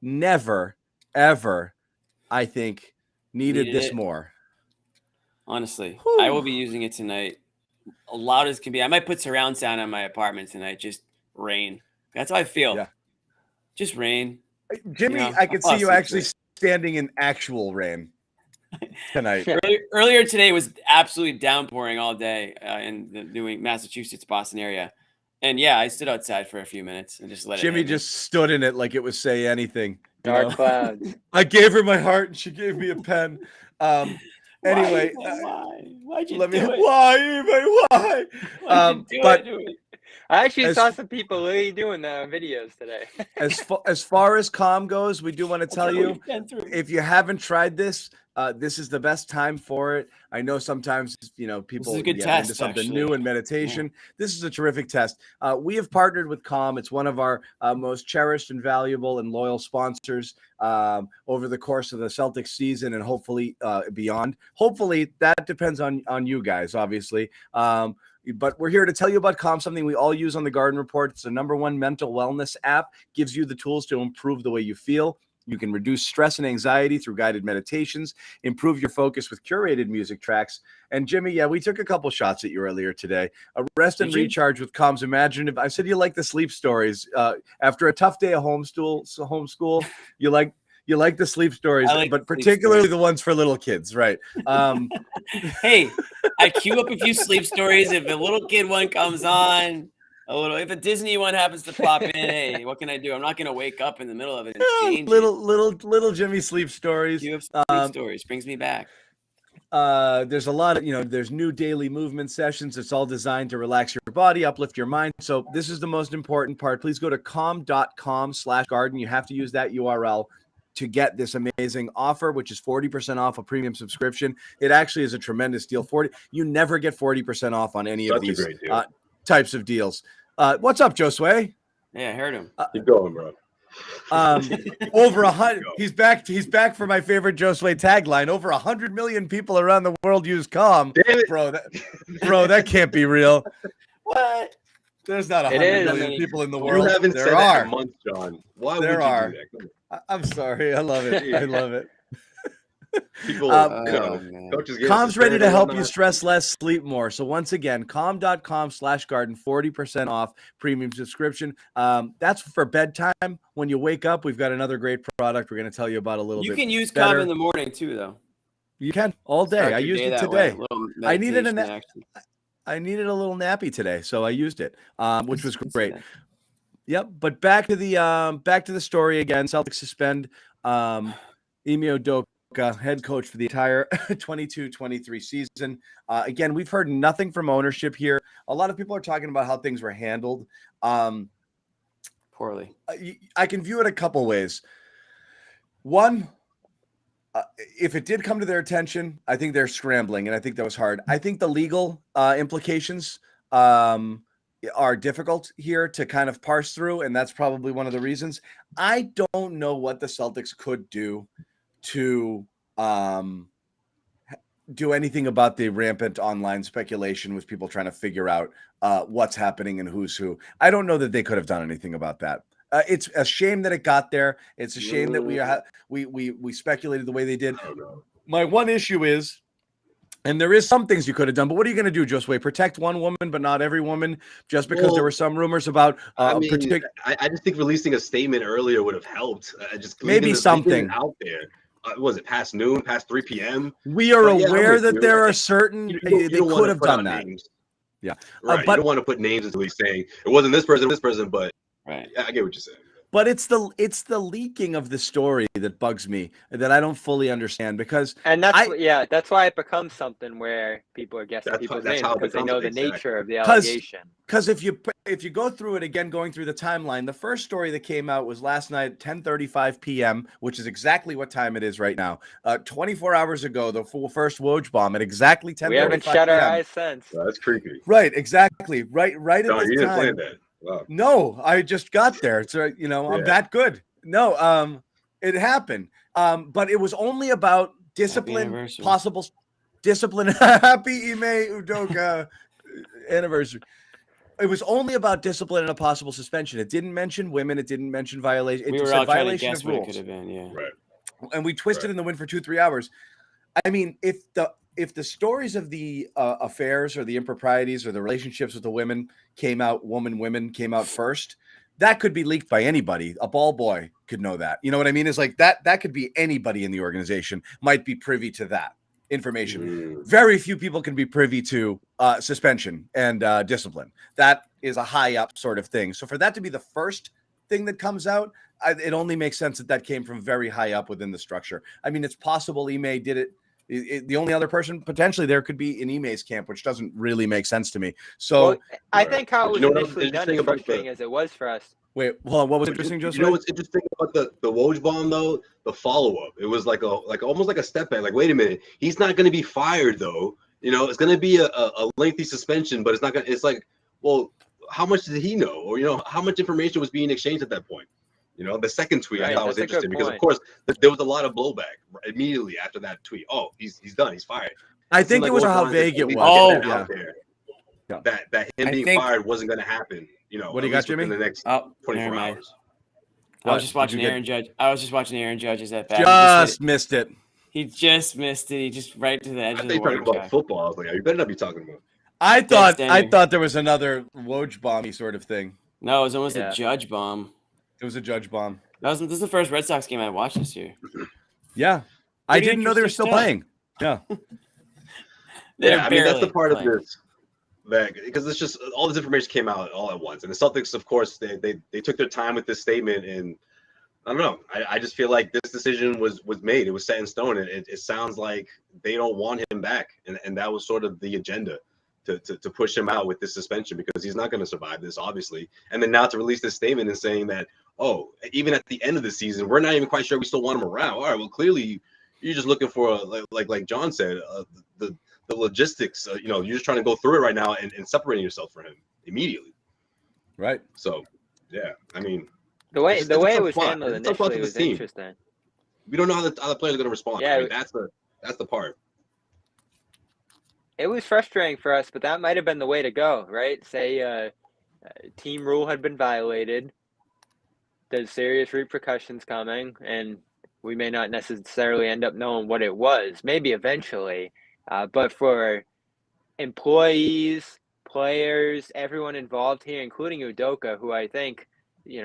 never, ever, I think, needed this more. Honestly, I will be using it tonight. Loud as can be. I might put surround sound on my apartment tonight. Just rain. That's how I feel. Yeah. Just rain. Jimmy, I could see you actually standing in actual rain tonight. Earlier today was absolutely downpouring all day in the New Massachusetts, Boston area. And yeah, I stood outside for a few minutes and just let Jimmy just stood in it like it was say anything. Dark clouds. I gave her my heart and she gave me a pen. Anyway, why'd you do it? Why? I actually saw some people really doing videos today. As far as calm goes, we do want to tell you, if you haven't tried this, this is the best time for it. I know sometimes people get into something new in meditation. Yeah. This is a terrific test. We have partnered with Calm. It's one of our most cherished and valuable and loyal sponsors over the course of the Celtics season and hopefully beyond. Hopefully that depends on you guys, obviously. But we're here to tell you about Calm, something we all use on the Garden Report. It's the #1 mental wellness app, gives you the tools to improve the way you feel. You can reduce stress and anxiety through guided meditations, improve your focus with curated music tracks. And Jimmy, yeah, we took a couple shots at you earlier today. Rest and recharge with Calm's Imaginative. I said you like the sleep stories. After a tough day of homeschool, you like the sleep stories, but particularly the ones for little kids, right? Hey, I queue up a few sleep stories. If a little kid one comes on, if a Disney one happens to pop in, hey, what can I do? I'm not going to wake up in the middle of it and change little Jimmy sleep stories. Queue up sleep stories brings me back. There's a lot of, there's new daily movement sessions. It's all designed to relax your body, uplift your mind. So this is the most important part. Please go to calm.com/garden. You have to use that URL to get this amazing offer, which is 40% off a premium subscription. It actually is a tremendous deal. You never get 40% off on any of these types of deals. What's up, Josue? Yeah, I heard him. Keep going, bro. Over 100. He's back for my favorite Josue tagline. Over 100 million people around the world use Calm. Bro, that can't be real. What? There's not 100 million people in the world. You haven't said that in months, John. Why would you do that? I'm sorry. I love it. I love it. People, coaches Calm's ready to help you stress less, sleep more. So once again, calm.com/garden, 40% off premium subscription. That's for bedtime. When you wake up, we've got another great product we're going to tell you about a little bit. You can use better. Calm in the morning too, though. You can all day. I used it today. I needed a little nappy today, so I used it, which was great. Yep. But back to the story again. Celtics suspend Ime Udoka, head coach for the entire 22-23 season. Again, we've heard nothing from ownership here. A lot of people are talking about how things were handled poorly. I can view it a couple ways. One, if it did come to their attention, I think they're scrambling, and I think that was hard. I think the legal implications are difficult here to kind of parse through, and that's probably one of the reasons. I don't know what the Celtics could do to do anything about the rampant online speculation with people trying to figure out what's happening and who's who. I don't know that they could have done anything about that. It's a shame that it got there. It's a shame that we speculated the way they did. My one issue is, and there is some things you could have done, but what are you going to do, Josue? Protect one woman, but not every woman, just because there were some rumors about. I just think releasing a statement earlier would have helped. Just maybe something out there. Was it past noon, past 3 p.m.? We are aware that there are certain they could have done that. Names. Yeah, right. You don't want to put names until he's saying it wasn't this person, but right. I get what you're saying. But it's the leaking of the story that bugs me, that I don't fully understand, because that's why it becomes something where people are guessing people's names because they know the nature of the allegation. Because if you go through it again, going through the timeline, the first story that came out was last night at 10:35 p.m., which is exactly what time it is right now. 24 hours ago, the first Woj bomb at exactly 10:35 p.m. We haven't shut our eyes since. That's creepy. Right, exactly. Right at the time. You didn't plan that. Wow. No, I just got there. So, I'm that good. No, it happened. But it was only about discipline, possible discipline. Happy Ime Udoka anniversary. It was only about discipline and a possible suspension. It didn't mention women. It didn't mention violation. It said violation of rules. It could have been, yeah. Right. And we twisted in the wind for 2-3 hours. I mean, if the stories of the affairs or the improprieties or the relationships with the women women came out first, that could be leaked by anybody. A ball boy could know that. You know what I mean? It's like that could be anybody in the organization might be privy to that information. Very few people can be privy to suspension and discipline. That is a high up sort of thing. So for that to be the first thing that comes out, it only makes sense that came from very high up within the structure. I mean, it's possible Ime did it. The only other person potentially there could be in Ime's camp, which doesn't really make sense to me. So I think how it was initially done is frustrating as it was for us. Wait, hold on. What was interesting, Joseph? You know what's interesting about the Woj bomb though? The follow-up. It was like almost like a step back. Like, wait a minute, he's not going to be fired though. It's going to be a lengthy suspension, but it's not going. It's like, well, how much did he know, or how much information was being exchanged at that point? The second tweet I thought was interesting because, of course, there was a lot of blowback immediately after that tweet. Oh, he's done. He's fired. I think it was how vague it was. Oh, yeah. Yeah. that him I being think- fired wasn't going to happen. You know, What do at you got, least within Jimmy? the next Oh, 24 never mind. hours. I was What? just Did watching you get- Aaron Judge. I was just watching Aaron Judge's at bat. Just missed it. He just missed it. He just right to the edge I of think the you're talking warning about track. football. I was like, you better not be talking about. I center. thought there was another Woj bomb sort of thing. No, it was almost Yeah. a Judge bomb. It was a Judge bomb. This is the first Red Sox game I watched this year. Yeah. I Pretty didn't know they were interesting still stuff. playing. Yeah. They're Yeah, I mean that's the barely part playing. of this that because it's just all this information came out all at once, and the Celtics, of course, they took their time with this statement, and I don't know. I just feel like this decision was made. It was set in stone, and it sounds like they don't want him back, and that was sort of the agenda to push him out with this suspension because he's not going to survive this, obviously. And then now to release this statement and saying that, oh, even at the end of the season, we're not even quite sure we still want him around. All right, well, clearly you're just looking for like John said, the logistics. You're just trying to go through it right now and separating yourself from him immediately. Right. So, yeah, I mean. The way It's a it tough was spot. handled It's a tough spot initially for was this team. interesting. We don't know how the players are going to respond. Yeah, I mean, that's the part. It was frustrating for us, but that might have been the way to go, right? Say team rule had been violated. There's serious repercussions coming, and we may not necessarily end up knowing what it was. Maybe eventually, but for employees, players, everyone involved here, including Udoka, who I think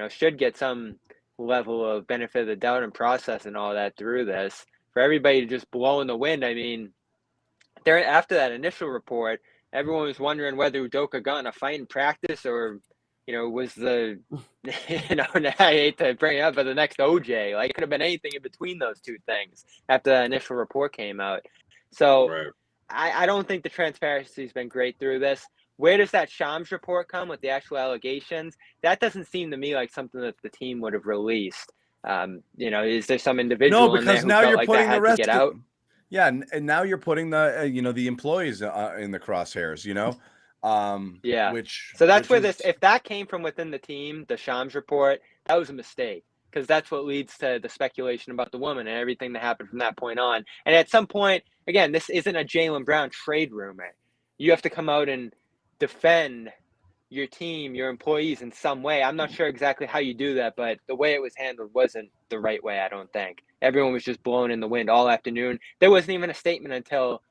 should get some level of benefit of the doubt and process and all that through this. For everybody to just blow in the wind, I mean. There, after that initial report, everyone was wondering whether Udoka got in a fight in practice or, was the, I hate to bring it up, but the next OJ. Like, it could have been anything in between those two things after that initial report came out. So Right. I don't think the transparency has been great through this. Where does that Shams report come with the actual allegations? That doesn't seem to me like something that the team would have released. Is there some individual No, in there because who now felt you're like putting that the had to rest get of out? Yeah, and now you're putting the the employees in the crosshairs, Yeah. which So that's which where is- if that came from within the team, the Shams report, that was a mistake because that's what leads to the speculation about the woman and everything that happened from that point on. And at some point, again, this isn't a Jaylen Brown trade rumor. You have to come out and defend your team, your employees in some way. I'm not sure exactly how you do that, but the way it was handled wasn't the right way, I don't think. Everyone was just blown in the wind all afternoon. There wasn't even a statement until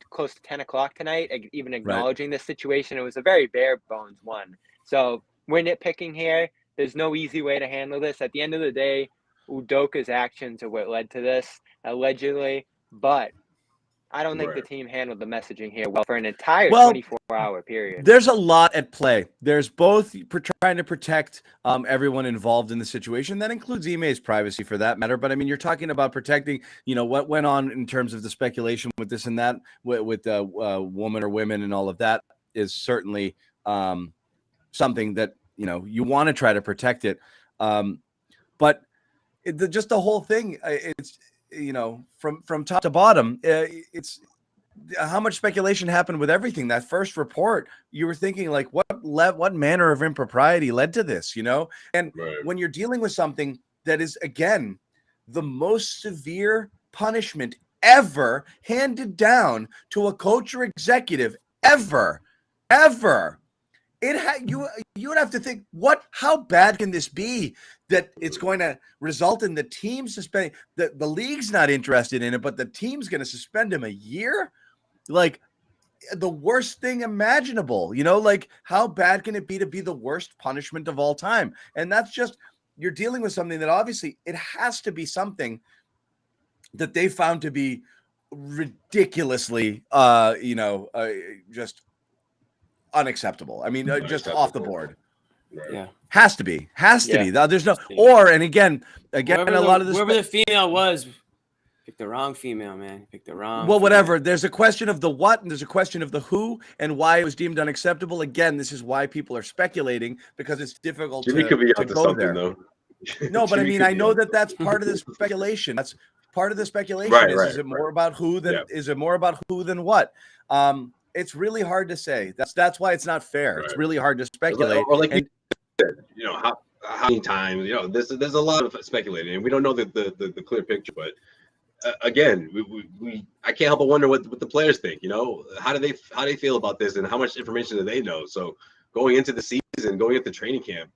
close to 10 o'clock tonight, even acknowledging this situation. It was a very bare bones one. So we're nitpicking here. There's no easy way to handle this. At the end of the day, Udoka's actions are what led to this, allegedly. But I don't think the Right. team handled the messaging here well for an entire Well, 24-hour period. There's a lot at play. There's both trying to protect everyone involved in the situation. That includes Ime's privacy for that matter. But I mean, you're talking about protecting, what went on in terms of the speculation with this and that, with the woman or women and all of that is certainly something that, you want to try to protect it. But just the whole thing, it's, from top to bottom, it's how much speculation happened with everything. That first report, you were thinking like, what manner of impropriety led to this, And Right. when you're dealing with something that is, again, the most severe punishment ever handed down to a coach or executive ever, you would have to think, how bad can this be that it's going to result in the team suspending, the league's not interested in it, but the team's going to suspend him a year? Like, the worst thing imaginable, like, how bad can it be to be the worst punishment of all time? And that's just, you're dealing with something that obviously it has to be something that they found to be ridiculously, just unacceptable. I mean, just off the board. Right. Yeah. Has to be. There's no, Yeah. and again, Whoever a lot of this. whoever the female was, picked the wrong female, man. Picked the wrong. Well, female. whatever. There's a question of the what, and there's a question of the who, and why it was deemed unacceptable. Again, this is why people are speculating, because it's difficult Jimmy to, could be to onto go something there. though. No, but I Jimmy mean, could I be know onto that that's part of the speculation. That's part of the speculation. Right, Is it more about who than Yeah. is it more about who than what? It's really hard to say. That's why it's not fair. It's Right. really hard to speculate. Or like And- you said, how many times, there's a lot of speculating, and we don't know the clear picture, but again, I can't help but wonder what the players think. You know, how do they feel about this, and how much information do they know? So going into the season, going into training camp,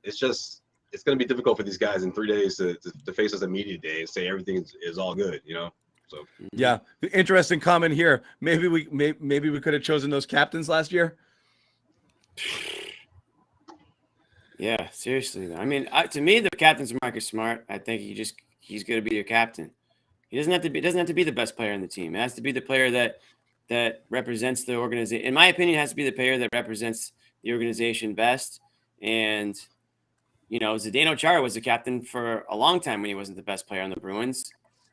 it's going to be difficult for these guys in 3 days to face us a media day and say everything is all good. You know. So yeah, interesting comment here. Maybe we could have chosen those captains last year. Yeah, seriously. I mean, to me, the captain's Marcus Smart. I think he's going to be your captain. He doesn't have to be the best player on the team. It has to be the player that represents the organization. In my opinion, it has to be the player that represents the organization best. And Zdeno Chara was the captain for a long time when he wasn't the best player on the Bruins.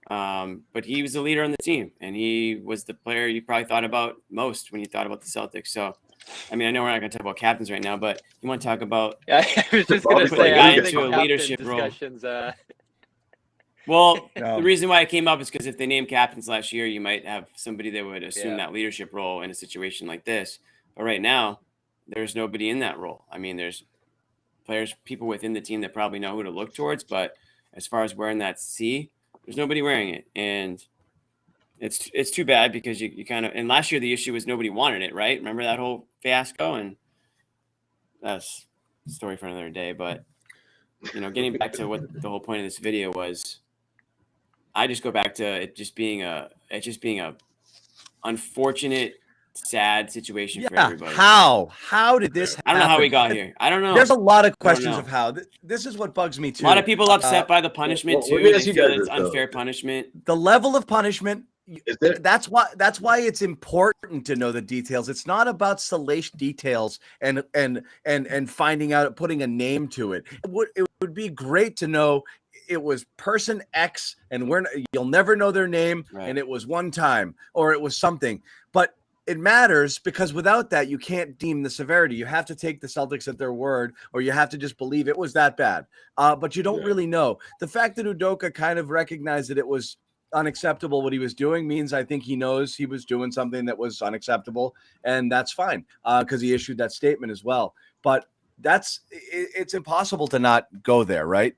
But he was the leader on the team, and he was the player you probably thought about most when you thought about the Celtics. So, I mean, I know we're not going to talk about captains right now, but you want to talk about I was just going to put a say, guy I think into a captain leadership role. discussions. Well, No. the reason why it came up is because if they named captains last year, you might have somebody that would assume Yeah. that leadership role in a situation like this. But right now, there's nobody in that role. I mean, there's people within the team that probably know who to look towards, but as far as wearing that C, there's nobody wearing it. And it's too bad because you kind of, and last year the issue was nobody wanted it, right? Remember that whole fiasco? And that's a story for another day. But, getting back to what the whole point of this video was, I just go back to it just being a unfortunate, sad situation for everybody. How did this happen? I don't know how we got here. I don't know. There's a lot of questions know. of how. This is what bugs me too. A lot of people upset by the punishment well, let too. me They ask you feel guys it's this, though. unfair punishment. The level of punishment. Is there? That's why it's important to know the details. It's not about salacious details and finding out, putting a name to it. It would be great to know it was person X and you'll never know their name, Right. and it was one time or it was something. But it matters because without that, you can't deem the severity. You have to take the Celtics at their word, or you have to just believe it was that bad. But you don't really know. The fact that Udoka kind of recognized that it was unacceptable what he was doing means I think he knows he was doing something that was unacceptable, and that's fine because he issued that statement as well. But it's impossible to not go there, right?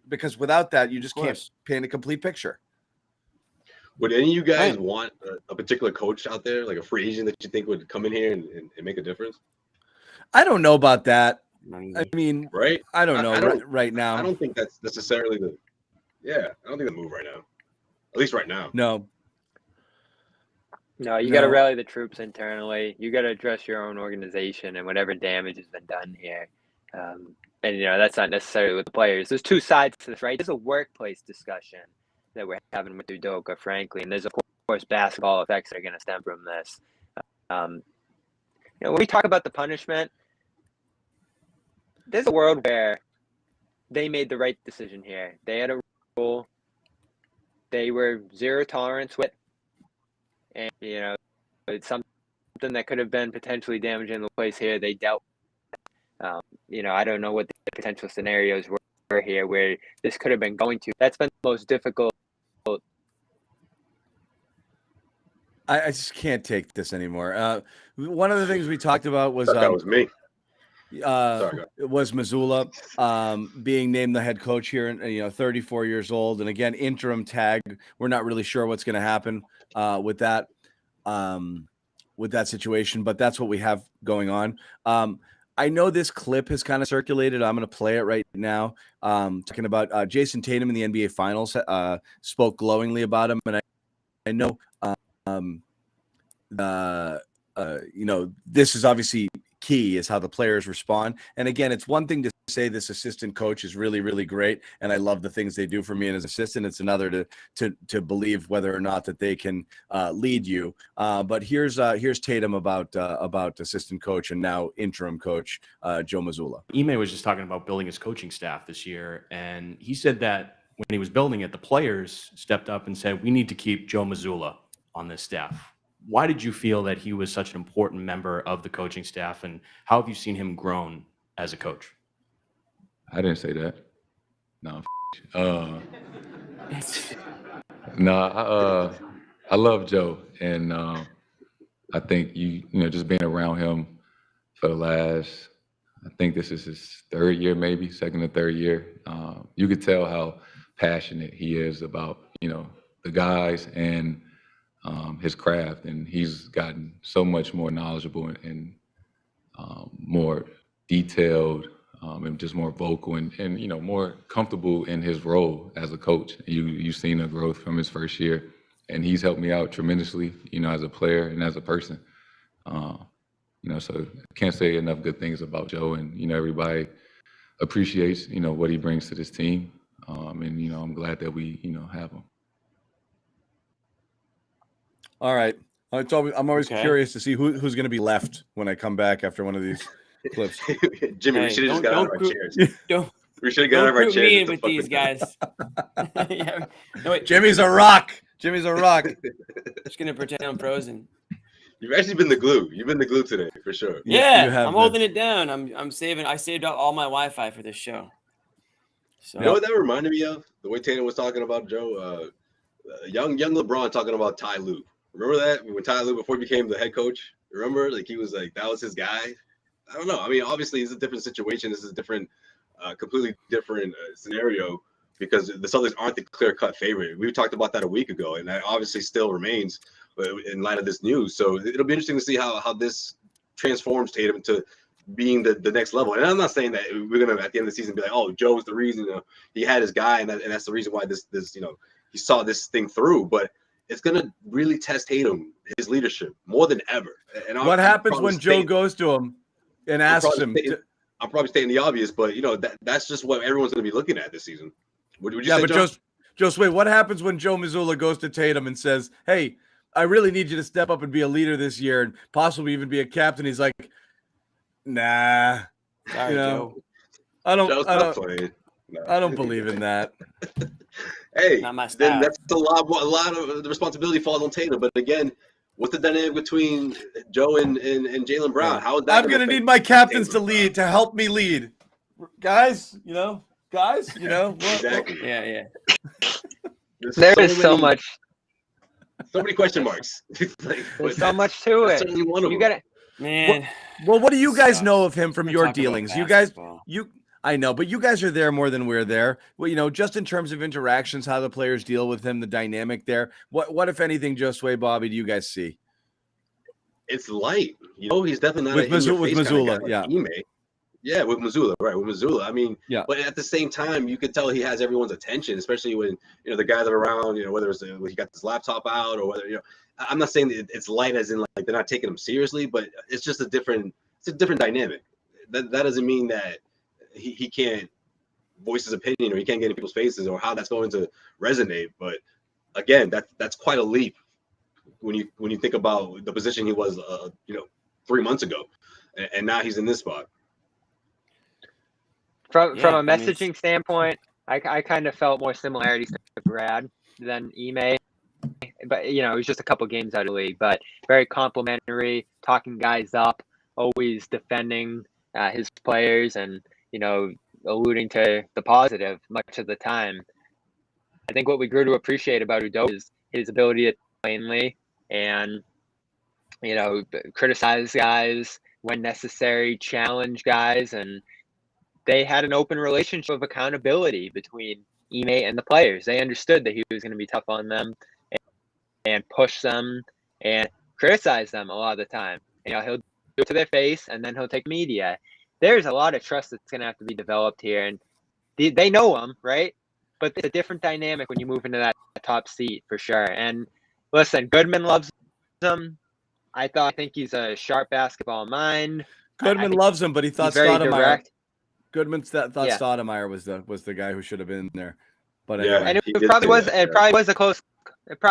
Because without that, you just can't paint a complete picture. Would any of you guys want a particular coach out there, like a free agent that you think would come in here and make a difference? I don't know about that. I mean, right? I don't know right now. I don't think that's necessarily I don't think the move right now. At least right now. No, you got to rally the troops internally. You got to address your own organization and whatever damage has been done here. And that's not necessarily with the players. There's two sides to this, right? There's a workplace discussion that we're having with Udoka, frankly, and there's of course basketball effects that are going to stem from this. When we talk about the punishment, there's a world where they made the right decision here. They had a rule. They were zero tolerance with, and it's something that could have been potentially damaging the place here. They dealt. I don't know what the potential scenarios were here where this could have been going to. That's been the most difficult. I just can't take this anymore. One of the things we talked about was that was me. It was Mazzulla being named the head coach here, and 34 years old, and again interim tag. We're not really sure what's going to happen with that situation, but that's what we have going on. I know this clip has kind of circulated. I'm going to play it right now. Talking about Jason Tatum in the NBA Finals, spoke glowingly about him, and I know this is obviously key is how the players respond. And again, it's one thing to say this assistant coach is really, really great, and I love the things they do for me and as assistant. It's another to believe whether or not that they can lead you. But here's Tatum about assistant coach and now interim coach Joe Mazzulla. Ime was just talking about building his coaching staff this year, and he said that when he was building it, the players stepped up and said, "We need to keep Joe Mazzulla on this staff." Why did you feel that he was such an important member of the coaching staff, and how have you seen him grown as a coach? I didn't say that. No. No, I love Joe, and I think just being around him for the last, I think this is his third year, maybe second or third year. You could tell how passionate he is about, the guys and his craft. And he's gotten so much more knowledgeable and more detailed and just more vocal and more comfortable in his role as a coach. You've seen the growth from his first year, and he's helped me out tremendously, as a player and as a person. So I can't say enough good things about Joe, and everybody appreciates what he brings to this team, and I'm glad that we have him. All right. I'm always Okay. curious to see who's going to be left when I come back after one of these clips. Jimmy, we Hey, should have just don't- got out don't of our group- chairs. Don't We should have got out of our group chairs. me just in to with fuck these them. guys. Yeah. No, wait, Jimmy's a rock. Jimmy's a rock. just gonna pretend I'm frozen. You've actually been the glue. You've been the glue today for sure. Yeah, you have I'm been. holding it down. I'm saving. I saved up all my Wi-Fi for this show. So You know what that reminded me of? The way Tatum was talking about Joe, young LeBron talking about Ty Lue. Remember that when Ty Lue, before he became the head coach? Remember, like he was like that was his guy. I don't know. I mean, obviously, it's a different situation. This is a different, completely different scenario because the Celtics aren't the clear-cut favorite. We talked about that a week ago, and that obviously still remains in light of this news. So it'll be interesting to see how this transforms Tatum into being the next level. And I'm not saying that we're gonna at the end of the season be like, oh, Joe's the reason he had his guy, and that's the reason why this he saw this thing through. But it's gonna really test Tatum, his leadership, more than ever. And What happens when Joe goes to him and asks him? I'm probably stating the obvious, but that's just what everyone's gonna be looking at this season. Would you Yeah, say, but Joe? Joe, wait. What happens when Joe Mazzulla goes to Tatum and says, "Hey, I really need you to step up and be a leader this year, and possibly even be a captain"? He's like, "Nah, sorry, Joe. I Joe's not don't, playing. No. I don't believe in that." Hey, Not my then style. that's a lot of the responsibility falls on Tatum. But again, what's the dynamic between Joe and Jaylen Brown? How is that? I'm gonna need my captains to lead, to help me lead, guys. What- Exactly. Yeah. There is so much many question marks. Like, There's so much to that's it. certainly one of You them. got to Man. Well, what do you guys Sucks. know of him from We're your talking about dealings? You guys, basketball. I know, but you guys are there more than we're there. Well, just in terms of interactions, how the players deal with him, the dynamic there. What if anything, Josue, Bobby, do you guys see? It's light. He's definitely not With an in-your-face Mazzulla, kind of guy yeah. like Ime. Yeah, with Mazzulla, right? With Mazzulla, I mean, Yeah. But at the same time, you could tell he has everyone's attention, especially when the guys are around. Whether it's when he got his laptop out or whether I'm not saying that it's light as in like they're not taking him seriously, but it's just a different dynamic. That doesn't mean that he can't voice his opinion or he can't get in people's faces or how that's going to resonate. But again, that's quite a leap when you think about the position he was 3 months ago, and now he's in this spot. from Yeah, a I mean, messaging standpoint, I kind of felt more similarities to Brad than Ime, but it was just a couple games out of the league. But very complimentary, talking guys up, always defending his players, and alluding to the positive much of the time. I think what we grew to appreciate about Udoka is his ability to plainly and criticize guys when necessary, challenge guys, and they had an open relationship of accountability between Ime and the players. They understood that he was going to be tough on them and push them and criticize them a lot of the time. He'll do it to their face, and then he'll take media. There's a lot of trust that's going to have to be developed here, and they know him, right? But it's a different dynamic when you move into that top seat for sure. And listen, Goodman loves him. I think he's a sharp basketball mind. Goodman loves him, but he thought He's very Stoudemire. direct. Goodman thought Yeah. Stoudemire was the guy who should have been there. But Yeah. anyway. And He it did probably say was. that, It yeah. probably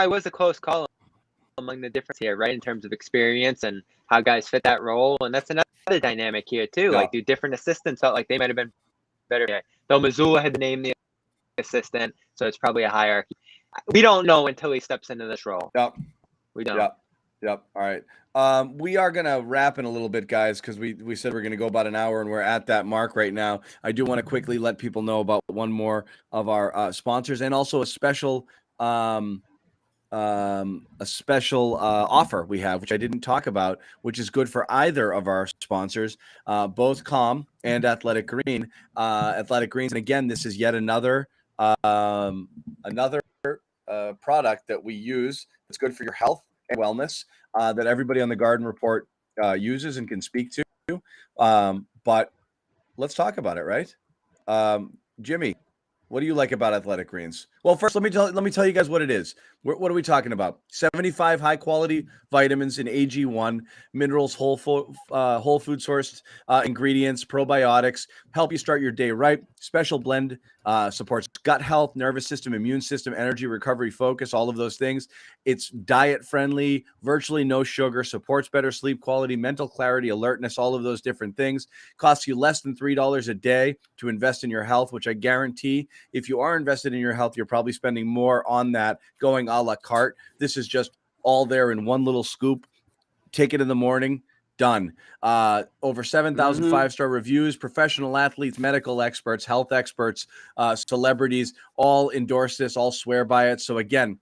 was a close call among the difference here, right? In terms of experience and how guys fit that role, and that's another dynamic here too. Yeah. Like, the different assistants felt like they might have been better there. Though Mazzulla had named the assistant, so it's probably a hierarchy. We don't know until he steps into this role. Yep. We don't. Yep. All right. We are going to wrap in a little bit, guys, because we said we're going to go about an hour, and we're at that mark right now. I do want to quickly let people know about one more of our sponsors, and also a special offer we have, which I didn't talk about, which is good for either of our sponsors, both Calm and Athletic Green. Athletic Greens, and again, this is yet another Another product that we use that's good for your health and wellness that everybody on the Garden Report uses and can speak to. But let's talk about it, right? Jimmy, what do you like about Athletic Greens? Well, first, let me tell you guys what it is. What are we talking about? 75 high quality vitamins in AG1, minerals, whole food sourced ingredients, probiotics, help you start your day right. Special blend supports gut health, nervous system, immune system, energy, recovery, focus, all of those things. It's diet friendly, virtually no sugar, supports better sleep quality, mental clarity, alertness, all of those different things. Costs you less than $3 a day to invest in your health, which I guarantee if you are invested in your health, you're probably spending more on that going a la carte. This is just all there in one little scoop. Take it in the morning. Done. Over 7,000 5-star reviews, professional athletes, medical experts, health experts, celebrities all endorse this, all swear by it. So again,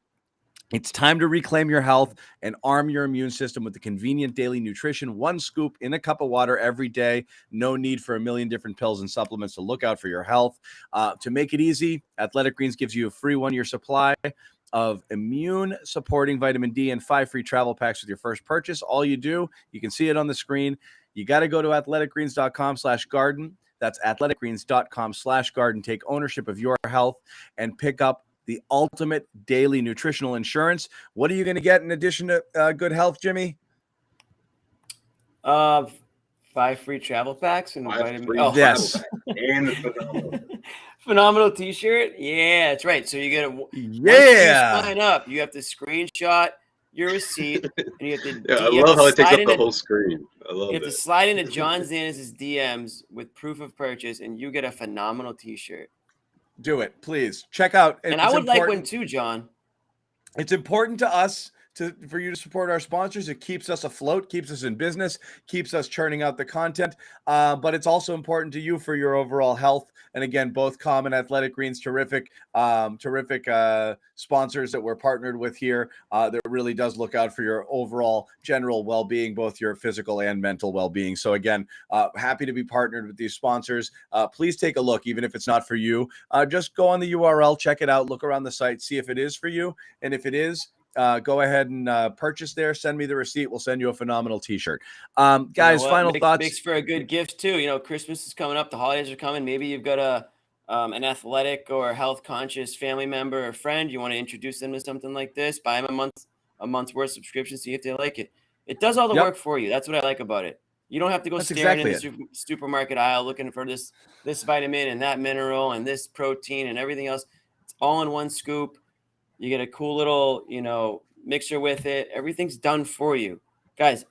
it's time to reclaim your health and arm your immune system with the convenient daily nutrition. One scoop in a cup of water every day. No need for a million different pills and supplements to look out for your health. To make it easy, Athletic Greens gives you a free 1-year supply of immune supporting vitamin D and 5 free travel packs with your first purchase. All you do, you can see it on the screen. You got to go to athleticgreens.com/garden. That's athleticgreens.com/garden. Take ownership of your health and pick up the ultimate daily nutritional insurance. What are you going to get in addition to good health, Jimmy? 5 free travel packs and vitamin. Oh, yes. And the phenomenal. Phenomenal T-shirt. Yeah, that's right. So you get a once you sign up, you have to screenshot your receipt, and you have to. I love how it takes up the whole screen. I love it. You have to slide into John Zanis' DMs with proof of purchase, and you get a phenomenal T-shirt. Do it, please. Check out. And I would like one too, John. It's important to us for you to support our sponsors. It keeps us afloat, keeps us in business, keeps us churning out the content. But it's also important to you for your overall health. And again, both Com and Athletic Greens, terrific sponsors that we're partnered with here. That really does look out for your overall general well-being, both your physical and mental well-being. So again, happy to be partnered with these sponsors. Please take a look, even if it's not for you. Just go on the URL, check it out, look around the site, see if it is for you. And if it is, go ahead and purchase there. Send me the receipt. We'll send you a phenomenal T-shirt. Guys, final thoughts. Makes for a good gift too. You know, Christmas is coming up. The holidays are coming. Maybe you've got an athletic or health conscious family member or friend. You want to introduce them to something like this. Buy them a month's worth subscription. See if they like it. It does all the work for you. That's what I like about it. You don't have to go staring in the supermarket aisle looking for this vitamin and that mineral and this protein and everything else. It's all in one scoop. You get a cool little, mixer with it. Everything's done for you. Guys,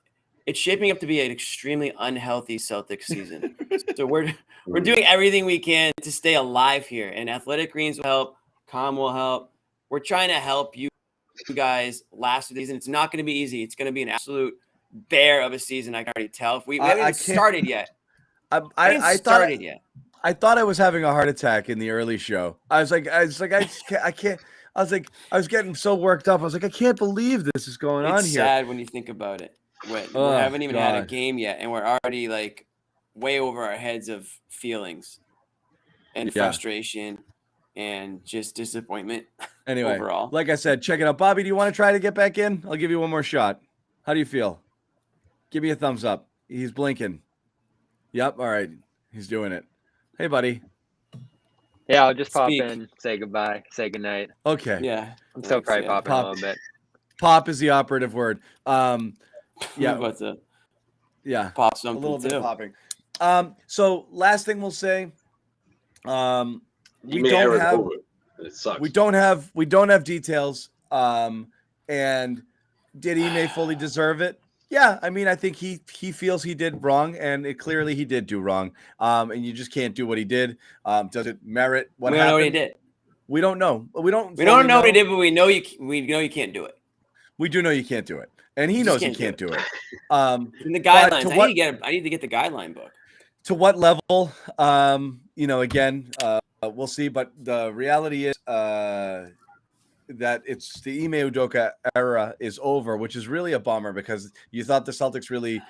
it's shaping up to be an extremely unhealthy Celtics season. So we're doing everything we can to stay alive here. And Athletic Greens will help. Com will help. We're trying to help you guys last season. It's not going to be easy. It's going to be an absolute bear of a season. I can already tell. We haven't started yet. I thought I was having a heart attack in the early show. I was getting so worked up. I was like, I can't believe this is going on here. It's sad when you think about it. We haven't even had a game yet, and we're already like way over our heads of feelings and frustration and just disappointment. Anyway, overall, like I said, check it out. Bobby, do you want to try to get back in? I'll give you one more shot. How do you feel? Give me a thumbs up. He's blinking. Yep. All right. He's doing it. Hey, buddy. Yeah, I'll just pop in, say goodbye, say goodnight. Okay. Yeah. I'm still probably popping a little bit. Pop is the operative word. Yeah. What's up? Yeah. Pop something a little bit too. of popping. So last thing we'll say, we don't have details. And did Ime fully deserve it? Yeah, I mean, I think he feels he did wrong, and clearly he did do wrong. And you just can't do what he did. Does it merit what happened? We don't know what he did. We don't know. We don't know what he did, but we know you can't do it. We do know you can't do it, and he knows he can't do it. In the guidelines, I need to get the guideline book. To what level? Again, we'll see. But the reality is that it's the Ime Udoka era is over, which is really a bummer because you thought the Celtics really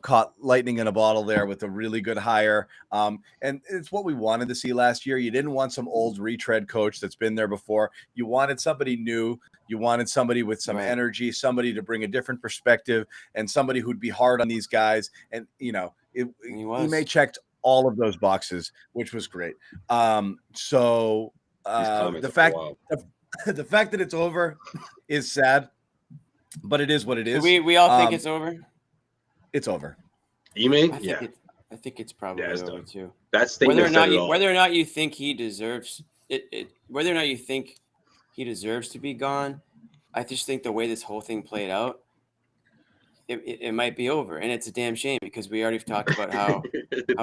caught lightning in a bottle there with a really good hire. And it's what we wanted to see last year. You didn't want some old retread coach that's been there before. You wanted somebody new. You wanted somebody with some energy, somebody to bring a different perspective, and somebody who'd be hard on these guys. And, Ime checked all of those boxes, which was great. So the fact that it's over is sad, but it is what it is. So we all think it's over. It's over. Ime? I think it's probably over too. That's whether or not you think he deserves it, whether or not you think he deserves to be gone. I just think the way this whole thing played out, it might be over, and it's a damn shame because we already talked about how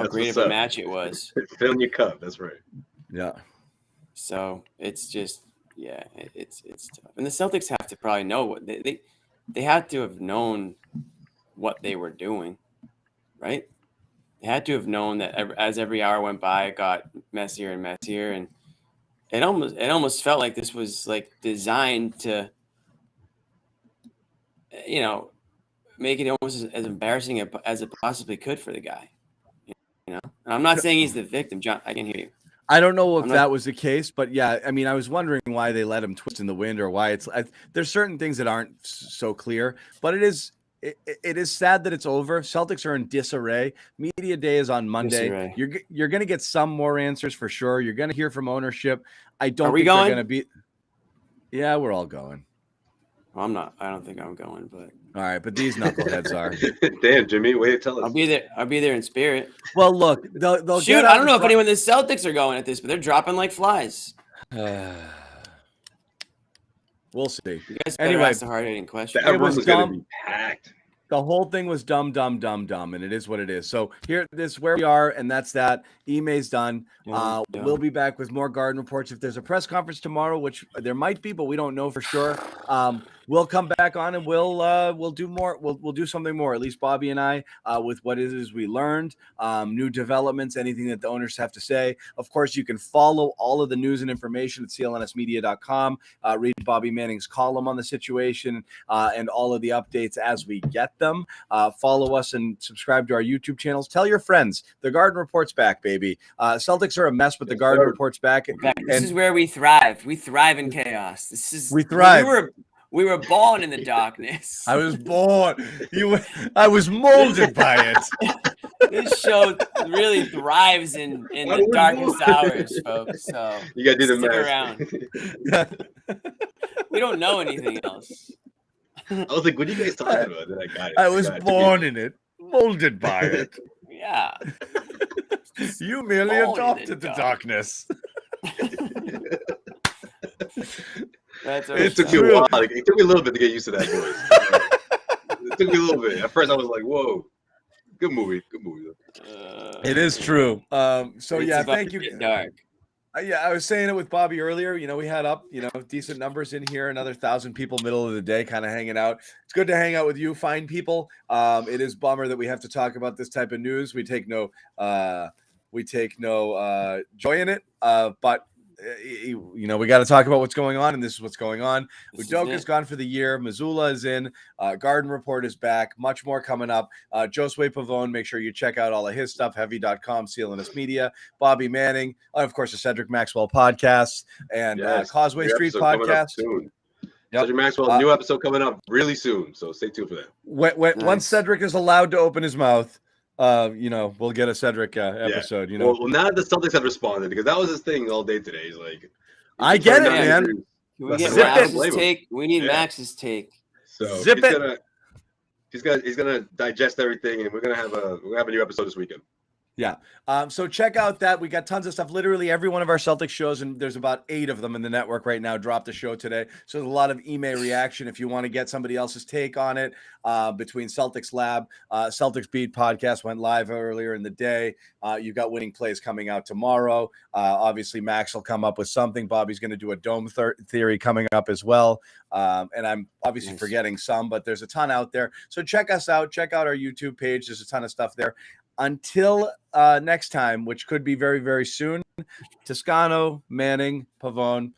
great of a match it was. Fill in your cup. That's right. Yeah. So it's just it's tough, and the Celtics have to probably know what they had to have known what they were doing, right? They had to have known that as every hour went by, it got messier and messier, and it almost felt like this was like designed to, make it almost as embarrassing as it possibly could for the guy. And I'm not saying he's the victim, John. I can hear you. I don't know if that was the case, but yeah, I mean, I was wondering why they let him twist in the wind or why there's certain things that aren't so clear, but it is sad that it's over. Celtics are in disarray. Media day is on Monday. Disarray. You're going to get some more answers for sure. You're going to hear from ownership. I don't think they're going to be. Yeah, we're all going. Well, I'm not. I don't think I'm going, but all right. But these knuckleheads are. Damn, Jimmy, way to tell us. I'll be there in spirit. Well, look, they'll shoot. I don't know if anyone in the Celtics are going at this, but they're dropping like flies. We'll see. You guys better ask the hard-hitting question. It was going to be packed. The whole thing was dumb, and it is what it is. So this is where we are, and that's that. Ime's done. We'll be back with more Garden Reports. If there's a press conference tomorrow, which there might be, but we don't know for sure, we'll come back on and we'll do more. We'll do something more. At least Bobby and I, with what it is we learned, new developments, anything that the owners have to say. Of course, you can follow all of the news and information at clnsmedia.com. Read Bobby Manning's column on the situation and all of the updates as we get them. Follow us and subscribe to our YouTube channels. Tell your friends. The Garden Report's back, baby. Celtics are a mess, but the Garden Report's back. This is where we thrive. We thrive in chaos. We thrive. We were born in the darkness. I was born. I was molded by it. This show really thrives in the darkest hours, folks. So you gotta do the stick around. We don't know anything else. I was like, what are you guys talking about? Then I got it. I was born in it, molded by it. Yeah. You merely adopted the darkness. It took me a while. It took me a little bit to get used to that voice. It took me a little bit. At first, I was like, "Whoa, good movie, good movie." It is true. So yeah, thank you. Dark. Yeah, I was saying it with Bobby earlier. We had up, decent numbers in here. Another 1,000 people, middle of the day, kind of hanging out. It's good to hang out with you, fine people. It is bummer that we have to talk about this type of news. We take no joy in it. But we got to talk about what's going on, and this is what's going on. Udoka's gone for the year. Mazzulla is in. Garden Report is back. Much more coming up. Josue Pavone, make sure you check out all of his stuff. Heavy.com, CLNS Media. Bobby Manning, of course, the Cedric Maxwell podcast and Causeway Street podcast. Cedric Maxwell, new episode coming up really soon, so stay tuned for that. Once Cedric is allowed to open his mouth, we'll get a Cedric episode. Well, now the Celtics have responded because that was his thing all day today. He's like, I get it, man. Can we get Max's take? We need Max's take. So Zip it. He's gonna digest everything, and we're gonna have a new episode this weekend. Yeah. So check out that. We got tons of stuff. Literally every one of our Celtics shows, and there's about 8 of them in the network right now, dropped a show today. So there's a lot of Ime reaction if you want to get somebody else's take on it. Between Celtics Lab, Celtics Beat podcast went live earlier in the day. You've got Winning Plays coming out tomorrow. Obviously, Max will come up with something. Bobby's going to do a dome theory coming up as well. And I'm obviously forgetting some, but there's a ton out there. So check us out. Check out our YouTube page. There's a ton of stuff there. Until next time, which could be very, very soon, Toscano, Manning, Pavone,